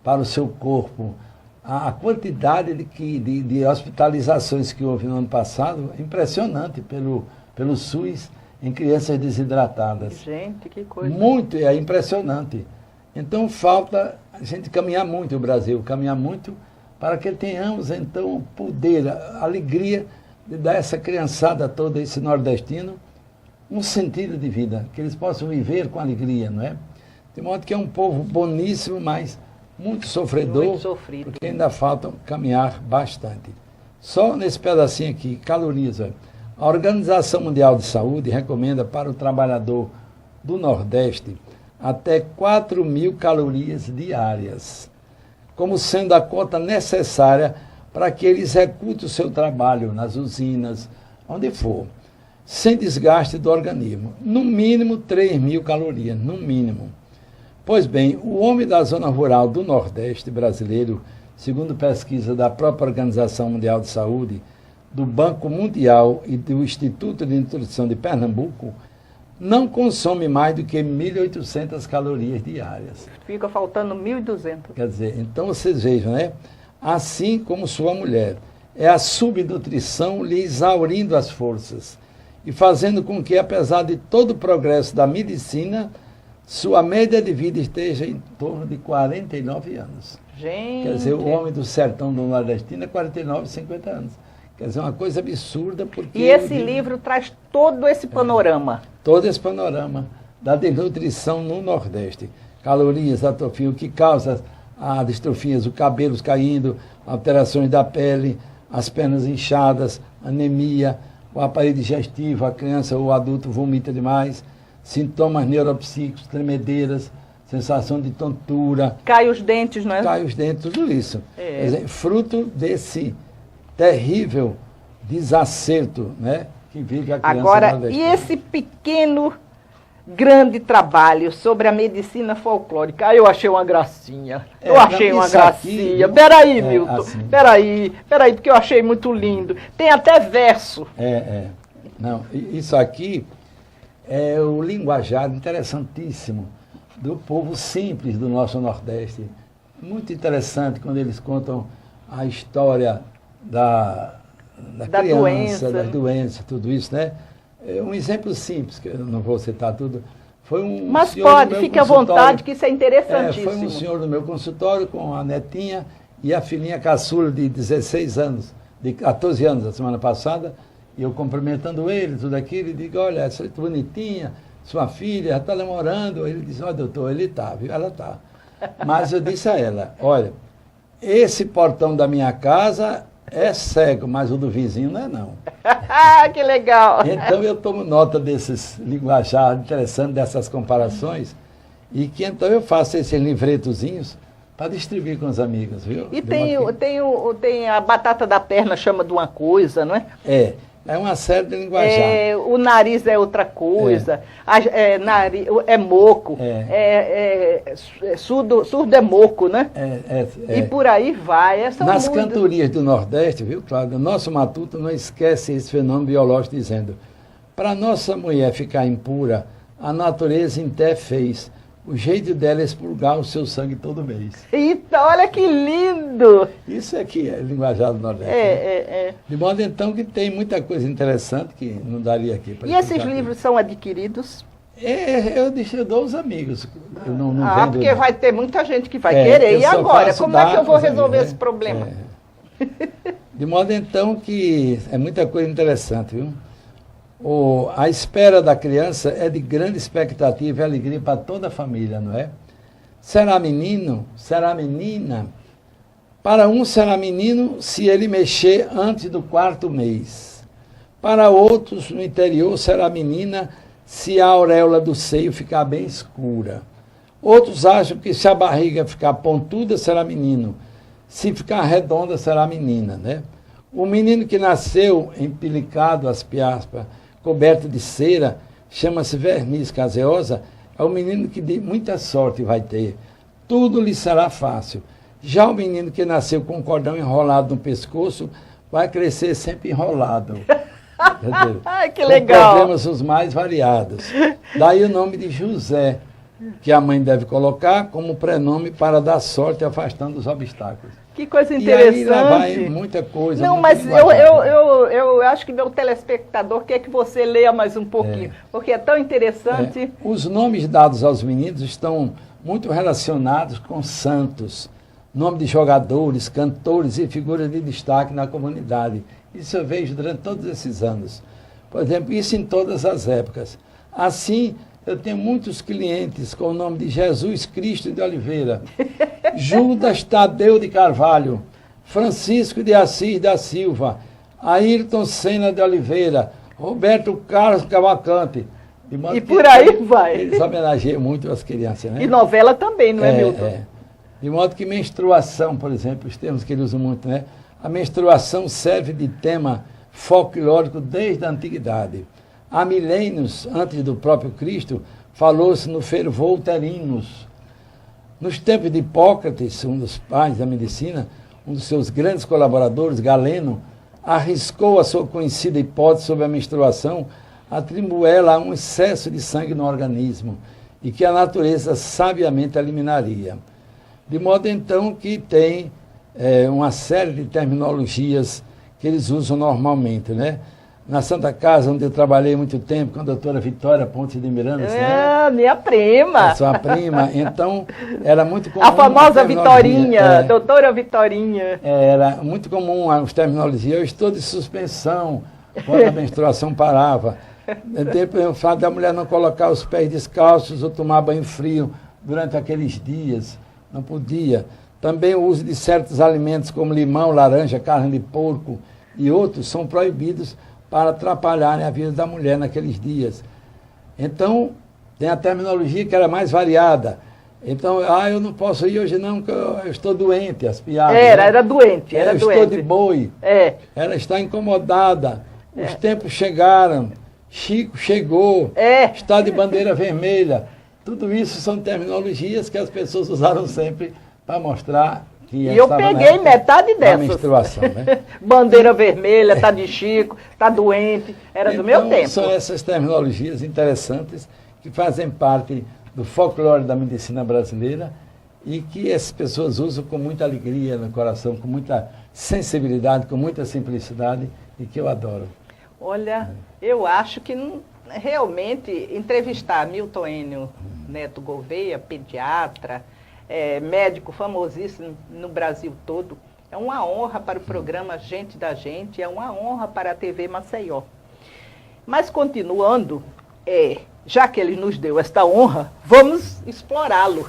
para o seu corpo. A quantidade de hospitalizações que houve no ano passado é impressionante pelo SUS em crianças desidratadas. Gente, que coisa. Muito, é impressionante. Então falta a gente caminhar muito, o Brasil, caminhar muito para que tenhamos então poder, a alegria de dar essa criançada toda, esse nordestino, um sentido de vida, que eles possam viver com alegria, não é? De modo que é um povo boníssimo, mas muito sofredor, muito sofrido, porque ainda falta caminhar bastante. Só nesse pedacinho aqui, calorias. A Organização Mundial de Saúde recomenda para o trabalhador do Nordeste até 4.000 calorias diárias, como sendo a cota necessária para que ele execute o seu trabalho nas usinas, onde for, sem desgaste do organismo. No mínimo 3.000 calorias, no mínimo. Pois bem, o homem da zona rural do Nordeste brasileiro, segundo pesquisa da própria Organização Mundial de Saúde, do Banco Mundial e do Instituto de Nutrição de Pernambuco, não consome mais do que 1.800 calorias diárias. Fica faltando 1.200. Quer dizer, então vocês vejam, né? Assim como sua mulher, é a subnutrição lhe exaurindo as forças e fazendo com que, apesar de todo o progresso da medicina, sua média de vida esteja em torno de 49 anos. Gente! Quer dizer, o homem do sertão do nordestino é 49, 50 anos. Quer dizer, uma coisa absurda porque... E esse livro traz todo esse panorama. Todo esse panorama da desnutrição no Nordeste. Calorias, atrofia, o que causa a distrofias, os cabelos caindo, alterações da pele, as pernas inchadas, anemia, o aparelho digestivo, a criança ou o adulto vomita demais, sintomas neuropsíquicos, tremedeiras, sensação de tontura. Cai os dentes, não é? Cai os dentes, tudo isso. É. Quer dizer, fruto desse terrível desacerto, né, que vive a criança Agora, nordestina. e esse pequeno, grande trabalho sobre a medicina folclórica? Eu achei uma gracinha. Eu achei uma gracinha. Peraí, Milton. Assim. Peraí, porque eu achei muito lindo. Tem até verso. Não, isso aqui é o linguajar interessantíssimo do povo simples do nosso Nordeste. Muito interessante quando eles contam a história da criança, doença, das doenças, tudo isso, né? É um exemplo simples, que eu não vou citar tudo. Foi um Mas senhor pode, do meu fique à consultório. vontade, que isso é interessantíssimo. Foi um senhor do meu consultório com a netinha e a filhinha caçula de 16 anos, de 14 anos, a semana passada, e eu cumprimentando ele, tudo aquilo, e digo, olha, essa é bonitinha, sua filha já está namorando. Ele disse, olha, doutor, ele está, viu? Ela está. Mas eu disse a ela, olha, esse portão da minha casa é cego, mas o do vizinho não é, não. Que legal! Então eu tomo nota desses linguajar interessantes, dessas comparações, e que então eu faço esses livretozinhos para distribuir com os amigos, viu? E tem a batata da perna, chama de uma coisa, não é? É uma série de linguajar. O nariz é outra coisa, é moco, surdo é moco, né? E por aí vai. Nas cantorias do Nordeste, viu, Cláudio? Nosso matuto não esquece esse fenômeno biológico dizendo, para nossa mulher ficar impura, a natureza em té fez. O jeito dela é expurgar o seu sangue todo mês. Eita, olha que lindo! Isso aqui é linguajar do Nordeste. De modo então que tem muita coisa interessante que não daria aqui para explicar. E esses livros são adquiridos? Eu dou aos amigos. Eu não vendo, porque vai ter muita gente que vai querer. E agora? Como é que eu vou resolver esse problema? De modo então que é muita coisa interessante, viu? A espera da criança é de grande expectativa e alegria para toda a família, não é? Será menino? Será menina? Para um será menino se ele mexer antes do 4º mês. Para outros, no interior, será menina se a auréola do seio ficar bem escura. Outros acham que se a barriga ficar pontuda, será menino. Se ficar redonda, será menina, né? O menino que nasceu empilicado, as piaspas, coberto de cera, chama-se verniz caseosa, é o menino que de muita sorte vai ter. Tudo lhe será fácil. Já o menino que nasceu com um cordão enrolado no pescoço, vai crescer sempre enrolado. Que legal! Com problemas os mais variados. Daí o nome de José, que a mãe deve colocar como prenome para dar sorte afastando os obstáculos. Que coisa interessante. E aí lá vai muita coisa. Não, mas eu acho que meu telespectador quer que você leia mais um pouquinho, porque é tão interessante. Os nomes dados aos meninos estão muito relacionados com santos, nome de jogadores, cantores e figuras de destaque na comunidade. Isso eu vejo durante todos esses anos. Por exemplo, isso em todas as épocas. Assim, eu tenho muitos clientes com o nome de Jesus Cristo de Oliveira, Judas Tadeu de Carvalho, Francisco de Assis da Silva, Ayrton Senna de Oliveira, Roberto Carlos Cavalcante. E por aí vai. Eles homenageiam muito as crianças, né? E novela também, não é, Milton? De modo que menstruação, por exemplo, os termos que eles usam muito, né? A menstruação serve de tema folclórico desde a antiguidade. Há milênios antes do próprio Cristo, falou-se no fervor uterinos. Nos tempos de Hipócrates, um dos pais da medicina, um dos seus grandes colaboradores, Galeno, arriscou a sua conhecida hipótese sobre a menstruação, atribuindo ela a um excesso de sangue no organismo e que a natureza sabiamente eliminaria. De modo, então, que tem uma série de terminologias que eles usam normalmente, né? Na Santa Casa, onde eu trabalhei muito tempo, com a doutora Vitória Pontes de Miranda. Minha prima. A sua prima. Então, era muito comum... A famosa Vitorinha, doutora Vitorinha. Era muito comum as terminologias. Eu estou de suspensão, quando a menstruação parava. O fato da mulher não colocar os pés descalços ou tomar banho frio durante aqueles dias. Não podia. Também o uso de certos alimentos, como limão, laranja, carne de porco e outros, são proibidos para atrapalharem a vida da mulher naqueles dias. Então, tem a terminologia que era mais variada. Então, eu não posso ir hoje não, porque eu estou doente, as piadas. Era doente, eu doente. Estou de boi. Ela está incomodada. Os tempos chegaram. Chico chegou. Está de bandeira vermelha. Tudo isso são terminologias que as pessoas usaram sempre para mostrar que e eu peguei metade dessas. Menstruação, né? Bandeira vermelha, tá de Chico, tá doente, era do meu tempo. São essas terminologias interessantes que fazem parte do folclore da medicina brasileira e que as pessoas usam com muita alegria no coração, com muita sensibilidade, com muita simplicidade e que eu adoro. Olha, eu acho que realmente entrevistar Milton Enio Neto Gouveia, pediatra, médico famosíssimo no Brasil todo, é uma honra para o programa Gente da Gente, é uma honra para a TV Maceió. Mas continuando, já que ele nos deu esta honra, vamos explorá-lo.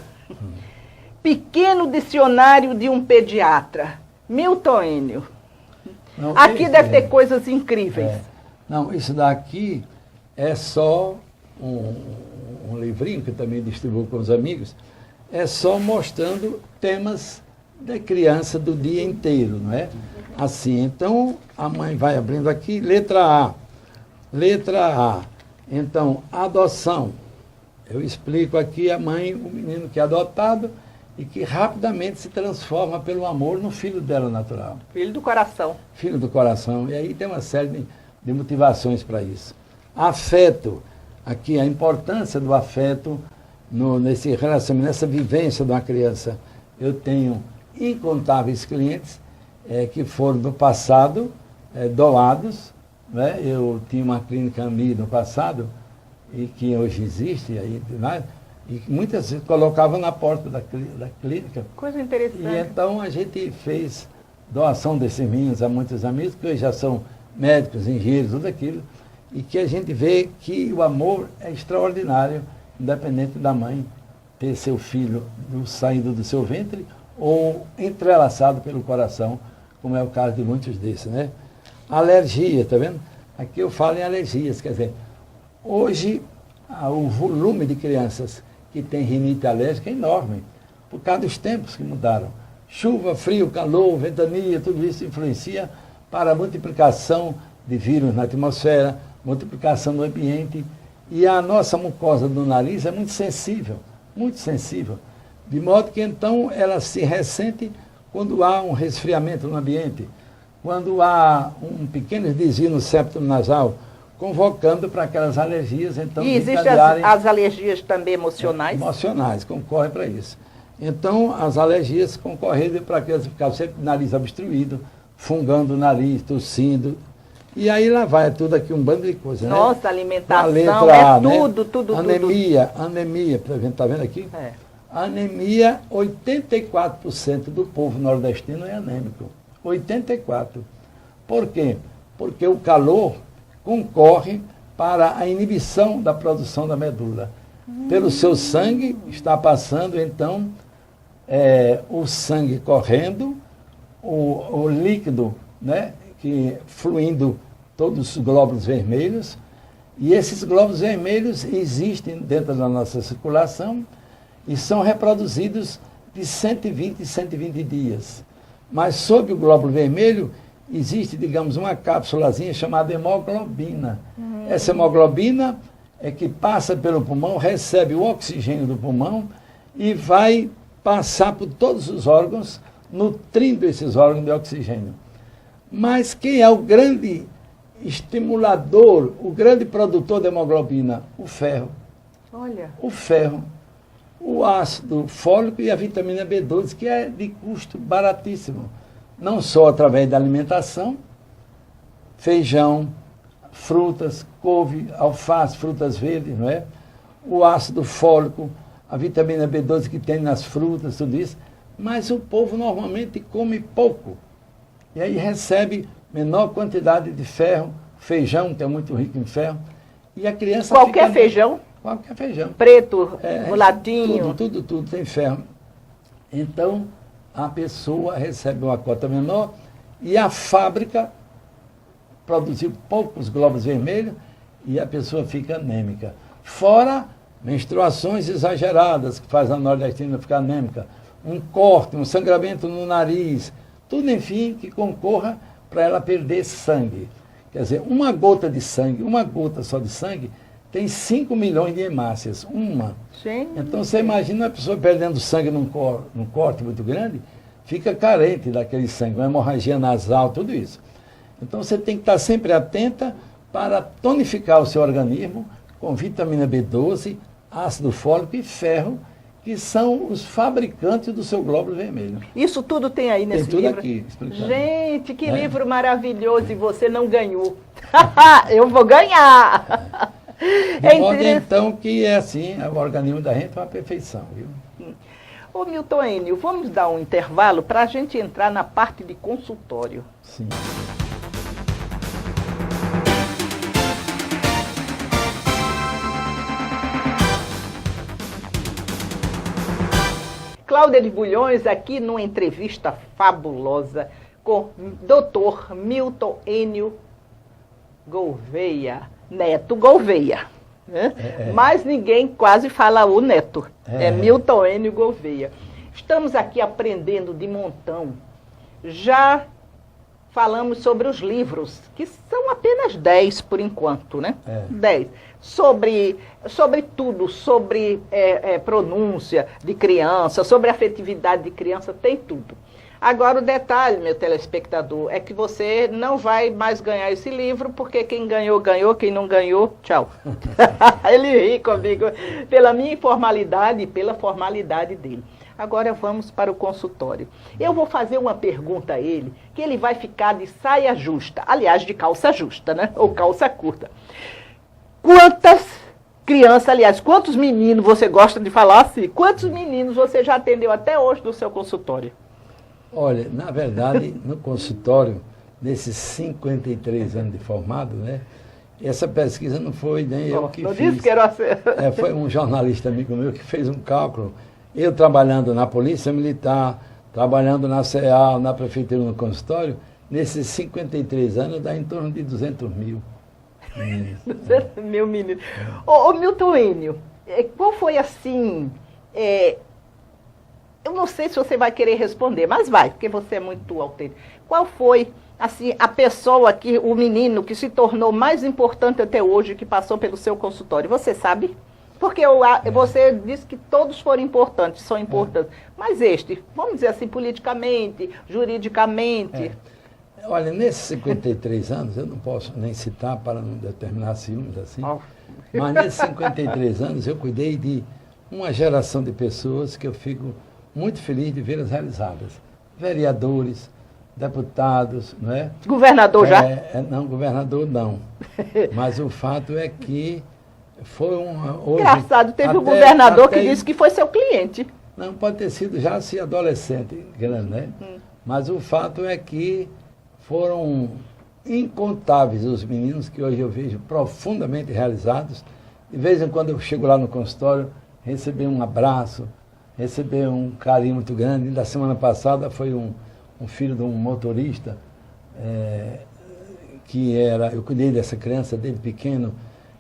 Pequeno dicionário de um pediatra. Milton Enio. Aqui deve ter coisas incríveis. Não, isso daqui é só um livrinho que eu também distribuo com os amigos, é só mostrando temas da criança do dia inteiro, não é? Assim, então, a mãe vai abrindo aqui, letra A. Letra A. Então, adoção. Eu explico aqui a mãe, o menino que é adotado e que rapidamente se transforma pelo amor no filho dela natural. Filho do coração. Filho do coração. E aí tem uma série de motivações para isso. Afeto. Aqui a importância do afeto nesse relacionamento, nessa vivência de uma criança. Eu tenho incontáveis clientes que foram no passado doados. Né? Eu tinha uma clínica ali no passado, e que hoje existe, e muitas vezes colocavam na porta da clínica. Coisa interessante. E então a gente fez doação desses meninos a muitos amigos, que hoje já são médicos, engenheiros, tudo aquilo, e que a gente vê que o amor é extraordinário, independente da mãe ter seu filho saindo do seu ventre ou entrelaçado pelo coração, como é o caso de muitos desses, né? Alergia, tá vendo? Aqui eu falo em alergias, quer dizer, hoje o volume de crianças que têm rinite alérgica é enorme, por causa dos tempos que mudaram. Chuva, frio, calor, ventania, tudo isso influencia para a multiplicação de vírus na atmosfera, multiplicação no ambiente, e a nossa mucosa do nariz é muito sensível, de modo que então ela se ressente quando há um resfriamento no ambiente, quando há um pequeno desvio no septo nasal, convocando para aquelas alergias, então, e existem as alergias também emocionais? Emocionais, concorrem para isso. Então, as alergias concorrem para que elas ficavam sempre com o nariz obstruído, fungando o nariz, tossindo. E aí lá vai, é tudo aqui um bando de coisa, Nossa, né? alimentação, A, tudo. Anemia, está vendo aqui? É. Anemia, 84% do povo nordestino é anêmico. 84%. Por quê? Porque o calor concorre para a inibição da produção da medula. Pelo seu sangue está passando, então, o sangue correndo, o líquido, né, que fluindo todos os glóbulos vermelhos, e esses glóbulos vermelhos existem dentro da nossa circulação e são reproduzidos de 120 em 120 dias. Mas sob o glóbulo vermelho existe, digamos, uma cápsulazinha chamada hemoglobina. Essa hemoglobina é que passa pelo pulmão, recebe o oxigênio do pulmão e vai passar por todos os órgãos, nutrindo esses órgãos de oxigênio. Mas quem é o grande estimulador, o grande produtor de hemoglobina? O ferro. Olha. O ferro, o ácido fólico e a vitamina B12, que é de custo baratíssimo. Não só através da alimentação, feijão, frutas, couve, alface, frutas verdes, não é? O ácido fólico, a vitamina B12 que tem nas frutas, tudo isso. Mas o povo normalmente come pouco. E aí recebe menor quantidade de ferro, feijão, que é muito rico em ferro, e a criança Qualquer feijão? Qualquer feijão. Preto, mulatinho. Tudo tem ferro. Então, a pessoa recebe uma cota menor e a fábrica produziu poucos glóbulos vermelhos e a pessoa fica anêmica. Fora menstruações exageradas, que faz a nordestina ficar anêmica, um corte, um sangramento no nariz, tudo, enfim, que concorra para ela perder sangue. Quer dizer, uma gota de sangue, uma gota só de sangue, tem 5 milhões de hemácias. Uma. Sim. Então, você imagina a pessoa perdendo sangue num corte muito grande, fica carente daquele sangue, uma hemorragia nasal, tudo isso. Então, você tem que estar sempre atenta para tonificar o seu organismo com vitamina B12, ácido fólico e ferro, que são os fabricantes do seu glóbulo vermelho. Isso tudo tem aí nesse livro? Tem tudo aqui explicado. Gente, que livro maravilhoso, e você não ganhou. Eu vou ganhar! De modo, então, que é assim, o organismo da gente é uma perfeição, viu? Ô Milton Enio, vamos dar um intervalo para a gente entrar na parte de consultório. Sim. Cláudia de Bulhões aqui numa entrevista fabulosa com Dr. Milton Enio Gouveia, Neto Gouveia. Né? Mas ninguém quase fala o Neto. É Milton Enio Gouveia. Estamos aqui aprendendo de montão. Já falamos sobre os livros, que são apenas 10 por enquanto, né? 10. Sobre tudo, sobre pronúncia de criança, sobre afetividade de criança, tem tudo. Agora o detalhe, meu telespectador, é que você não vai mais ganhar esse livro, porque quem ganhou, ganhou, quem não ganhou, tchau. Ele ri comigo pela minha informalidade e pela formalidade dele. Agora vamos para o consultório. Eu vou fazer uma pergunta a ele, que ele vai ficar de saia justa, aliás, de calça justa, né? Ou calça curta. Quantas crianças, aliás, quantos meninos, você gosta de falar assim, quantos meninos você já atendeu até hoje no seu consultório? Olha, na verdade, no consultório, nesses 53 anos de formado, né? Essa pesquisa não foi nem eu que fiz. Disse que era foi um jornalista amigo meu que fez um cálculo. Eu trabalhando na Polícia Militar, trabalhando na CEA, na Prefeitura, no consultório, nesses 53 anos dá em torno de 200 mil. 200 mil meninos. Ô Milton Enio, qual foi assim... eu não sei se você vai querer responder, mas vai, porque você é muito autêntico. Qual foi, assim, a pessoa, o menino que se tornou mais importante até hoje, que passou pelo seu consultório? Você sabe? Porque você disse que todos foram importantes, são importantes. Mas vamos dizer assim, politicamente, juridicamente... Olha, nesses 53 anos, eu não posso nem citar para não determinar ciúmes assim, mas nesses 53 anos eu cuidei de uma geração de pessoas que eu fico muito feliz de vê-las realizadas. Vereadores, deputados, não é? Governador já? Não, governador não. Mas o fato é que foi hoje, engraçado, teve um governador que disse que foi seu cliente. Não, pode ter sido já se adolescente, grande, né? Mas o fato é que foram incontáveis os meninos que hoje eu vejo profundamente realizados. De vez em quando eu chego lá no consultório, receber um abraço, receber um carinho muito grande. Da semana passada foi um filho de um motorista, eu cuidei dessa criança desde pequeno.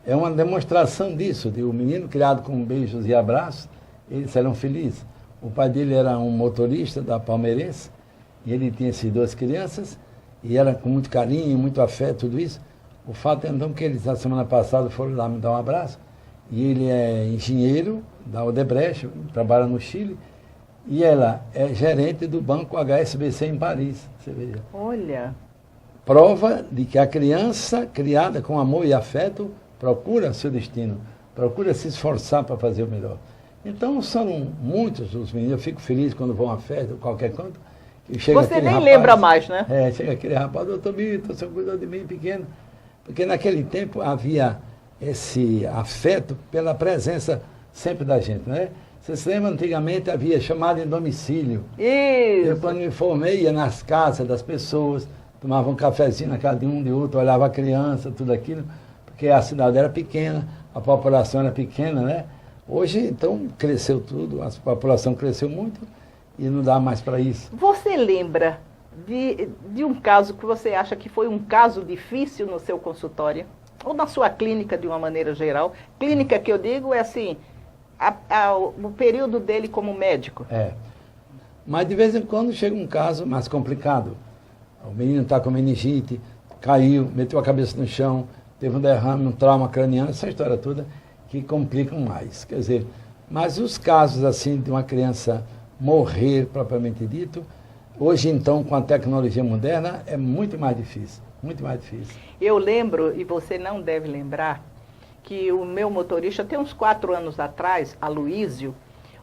É uma demonstração disso, de um menino criado com beijos e abraços, eles eram felizes. O pai dele era um motorista da Palmeirense, e ele tinha essas duas crianças, e era com muito carinho, muito afeto, tudo isso. O fato é então que eles, na semana passada, foram lá me dar um abraço, e ele é engenheiro da Odebrecht, trabalha no Chile, e ela é gerente do banco HSBC em Paris, você veja. Olha. Prova de que a criança, criada com amor e afeto, procura seu destino, procura se esforçar para fazer o melhor. Então, são muitos os meninos, eu fico feliz quando vou a uma festa, ou qualquer canto. Você nem lembra mais, né? Chega aquele rapaz, doutor Milton, você cuidou de mim pequeno. Porque naquele tempo havia esse afeto pela presença sempre da gente, né? Você se lembra, antigamente havia chamada em domicílio. Isso. Eu, quando me formei, ia nas casas das pessoas, tomava um cafezinho na casa de um, de outro, olhava a criança, tudo aquilo, porque a cidade era pequena, a população era pequena, né? Hoje, então, cresceu tudo, a população cresceu muito e não dá mais para isso. Você lembra de um caso que você acha que foi um caso difícil no seu consultório? Ou na sua clínica, de uma maneira geral? Clínica que eu digo é assim, o período dele como médico. Mas de vez em quando chega um caso mais complicado. O menino está com meningite, caiu, meteu a cabeça no chão, teve um derrame, um trauma craniano, essa história toda, que complicam mais. Quer dizer, mas os casos assim de uma criança morrer, propriamente dito, hoje então, com a tecnologia moderna, é muito mais difícil, muito mais difícil. Eu lembro, e você não deve lembrar, que o meu motorista, tem uns 4 anos atrás, Aloísio,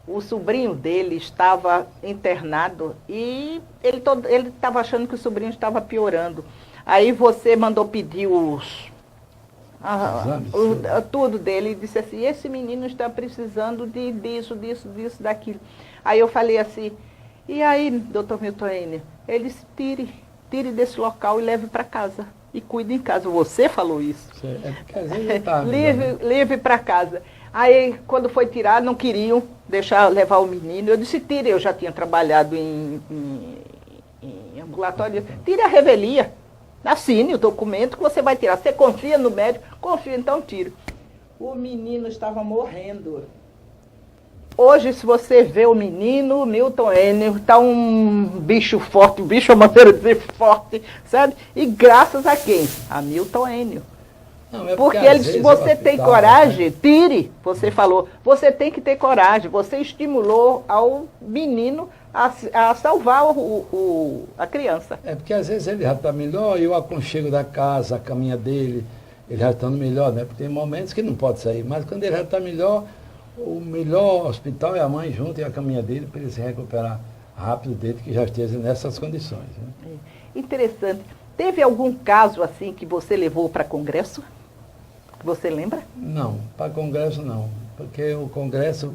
o sobrinho dele estava internado e ele estava achando que o sobrinho estava piorando. Aí você mandou pedir tudo dele e disse assim, esse menino está precisando disso, daquilo. Aí eu falei assim, e aí, doutor Milton Enner? Ele disse, tire desse local e leve para casa. E cuide em casa. Você falou isso. É porque às vezes tá leve para casa. Aí, quando foi tirar, não queriam levar o menino. Eu disse, tire, eu já tinha trabalhado em ambulatório. Tire a revelia. Assine o documento que você vai tirar. Você confia no médico? Confia, então tira. O menino estava morrendo. Hoje, se você vê o menino, Milton Enner, está um bicho forte, um bicho, a maneira de dizer forte, sabe? E graças a quem? A Milton Enner. Porque ele disse, você tem coragem, tire, você falou, você tem que ter coragem, você estimulou ao menino a salvar a criança. É porque às vezes ele já está melhor e o aconchego da casa, a caminha dele, ele já está melhor, né? Porque tem momentos que não pode sair, mas quando ele já está melhor, o melhor hospital é a mãe junto e a caminha dele para ele se recuperar rápido dele, que já esteja nessas condições. Né? Interessante. Teve algum caso assim que você levou para congresso? Você lembra? Não, para congresso não, porque o congresso,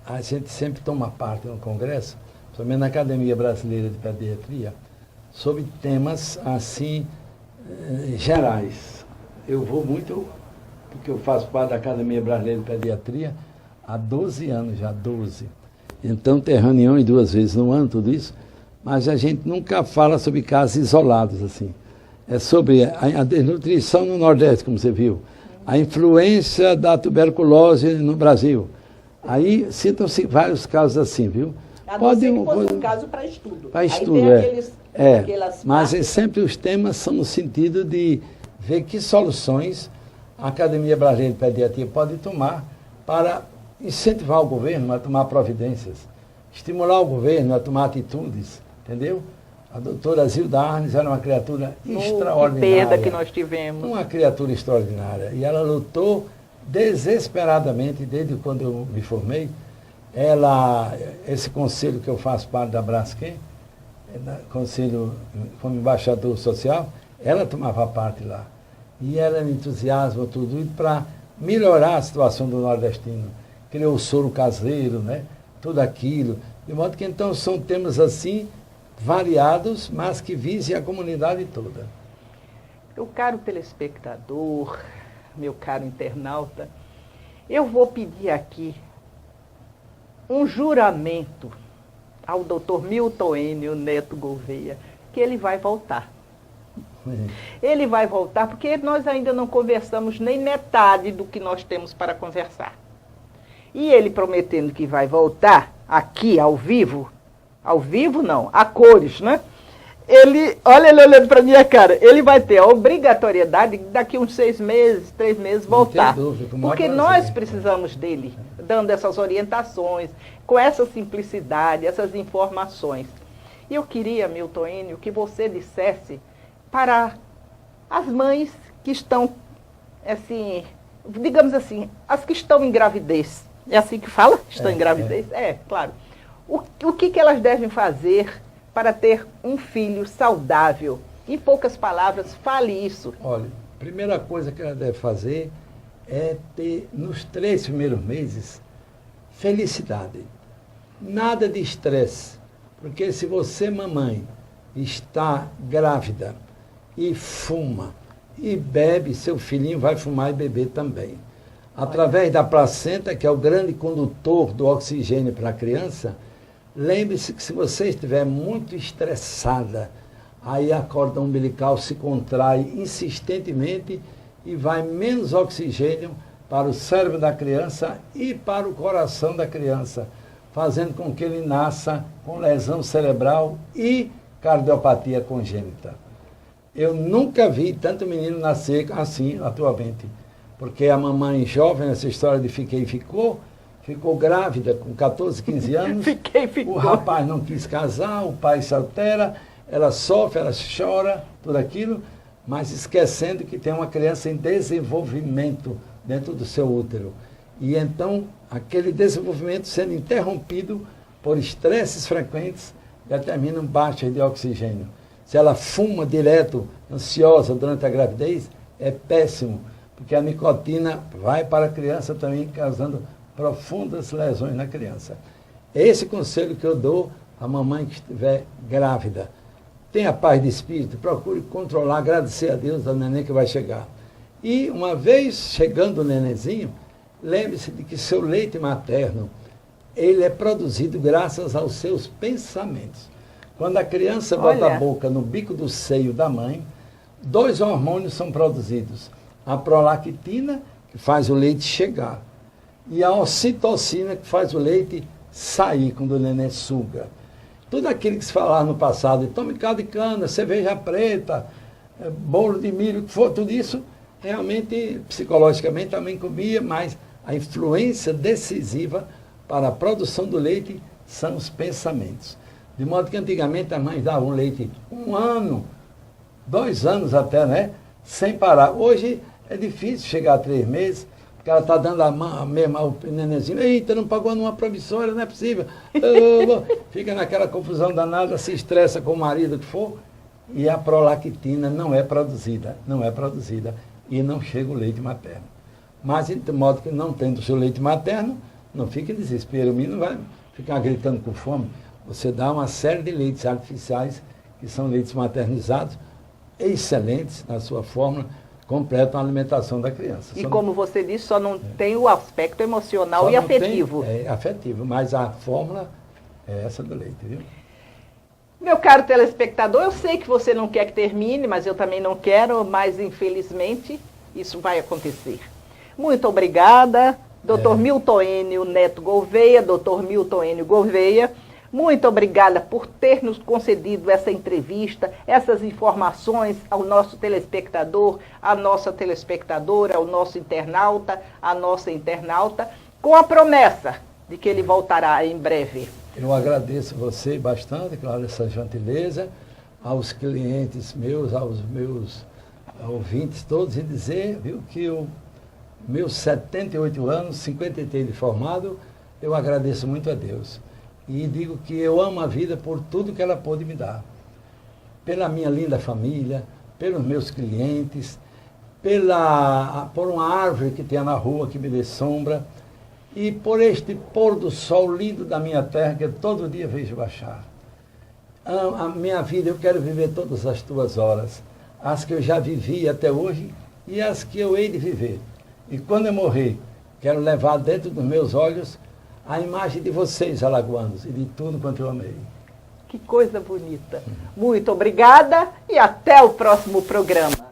a gente sempre toma parte no congresso, principalmente na Academia Brasileira de Pediatria, sobre temas assim gerais. Eu vou muito, porque eu faço parte da Academia Brasileira de Pediatria há 12 anos já, 12. Então tem reuniões 2 vezes no ano, tudo isso, mas a gente nunca fala sobre casos isolados assim. É sobre a desnutrição no Nordeste, como você viu, a influência da tuberculose no Brasil. Aí citam-se vários casos assim, viu? Pode um caso para estudo. Para estudo, mas sempre os temas são no sentido de ver que soluções a Academia Brasileira de Pediatria pode tomar para incentivar o governo a tomar providências, estimular o governo a tomar atitudes, entendeu? A doutora Zilda Arnes era uma criatura extraordinária. Que perda que nós tivemos. Uma criatura extraordinária. E ela lutou desesperadamente desde quando eu me formei. Esse conselho que eu faço parte da Braskem, conselho como embaixador social, ela tomava parte lá. E ela me entusiasma tudo para melhorar a situação do nordestino. Criou o soro caseiro, né? Tudo aquilo. De modo que então são temas assim, variados, mas que visem a comunidade toda. Meu caro telespectador, meu caro internauta, eu vou pedir aqui um juramento ao Dr. Milton Enio Neto Gouveia, que ele vai voltar. Ele vai voltar porque nós ainda não conversamos nem metade do que nós temos para conversar. E ele prometendo que vai voltar aqui ao vivo não, a cores, né? Olha ele olhando para minha cara, ele vai ter a obrigatoriedade de daqui uns 6 meses, 3 meses voltar. Porque nós precisamos dele, dando essas orientações, com essa simplicidade, essas informações. E eu queria, Milton Enio, que você dissesse para as mães que estão, assim, digamos assim, as que estão em gravidez. É assim que fala? Estão em gravidez? Claro. O que elas devem fazer para ter um filho saudável? Em poucas palavras, fale isso. Olha, a primeira coisa que ela deve fazer é ter, nos 3 primeiros meses, felicidade. Nada de estresse. Porque se você, mamãe, está grávida e fuma e bebe, seu filhinho vai fumar e beber também. Através da placenta, que é o grande condutor do oxigênio para a criança, lembre-se que se você estiver muito estressada, aí a corda umbilical se contrai insistentemente e vai menos oxigênio para o cérebro da criança e para o coração da criança, fazendo com que ele nasça com lesão cerebral e cardiopatia congênita. Eu nunca vi tanto menino nascer assim atualmente, porque a mamãe jovem, nessa história de fiquei e ficou grávida com 14, 15 anos. Ficou. O rapaz não quis casar, o pai se altera, ela sofre, ela chora, tudo aquilo, mas esquecendo que tem uma criança em desenvolvimento dentro do seu útero. E então, aquele desenvolvimento sendo interrompido por estresses frequentes, determinam baixa de oxigênio. Se ela fuma direto, ansiosa durante a gravidez, é péssimo, porque a nicotina vai para a criança também, causando profundas lesões na criança. É esse conselho que eu dou à mamãe que estiver grávida. Tenha paz de espírito, procure controlar, agradecer a Deus da neném que vai chegar. E uma vez chegando o nenenzinho, lembre-se de que seu leite materno, ele é produzido graças aos seus pensamentos. Quando a criança bota a boca no bico do seio da mãe, 2 hormônios são produzidos. A prolactina, que faz o leite chegar, e a ocitocina, que faz o leite sair quando o neném suga. Tudo aquilo que se falava no passado, tome caldo de cana, cerveja preta, bolo de milho, o que for, tudo isso, realmente, psicologicamente, também comia, mas a influência decisiva para a produção do leite são os pensamentos. De modo que antigamente as mães davam leite 1 ano, 2 anos até, né? Sem parar. Hoje é difícil chegar a 3 meses, porque ela está dando a mesma ao nenenzinho. Eita, não pagou numa promissória, não é possível. Fica naquela confusão danada, se estressa com o marido que for, e a prolactina não é produzida, e não chega o leite materno. Mas, de modo que não tendo o seu leite materno, não fique em desespero. O menino não vai ficar gritando com fome. Você dá uma série de leites artificiais, que são leites maternizados, excelentes na sua fórmula, completam a alimentação da criança. E como você disse, só não tem o aspecto emocional e afetivo. É afetivo, mas a fórmula é essa do leite, viu? Meu caro telespectador, eu sei que você não quer que termine, mas eu também não quero, mas infelizmente isso vai acontecer. Muito obrigada, Dr. Milton Enio Neto Gouveia, Dr. Milton Enio Gouveia. Muito obrigada por ter nos concedido essa entrevista, essas informações ao nosso telespectador, à nossa telespectadora, ao nosso internauta, à nossa internauta, com a promessa de que ele voltará em breve. Eu agradeço você bastante, claro, essa gentileza, aos clientes meus, aos meus ouvintes todos, e dizer, viu, que meus 78 anos, 53 de formado, eu agradeço muito a Deus. E digo que eu amo a vida por tudo que ela pôde me dar. Pela minha linda família, pelos meus clientes, por uma árvore que tem na rua que me dê sombra, e por este pôr do sol lindo da minha terra que eu todo dia vejo baixar. A minha vida, eu quero viver todas as tuas horas, as que eu já vivi até hoje e as que eu hei de viver. E quando eu morrer, quero levar dentro dos meus olhos a imagem de vocês, alagoanos, e de tudo quanto eu amei. Que coisa bonita. Muito obrigada e até o próximo programa.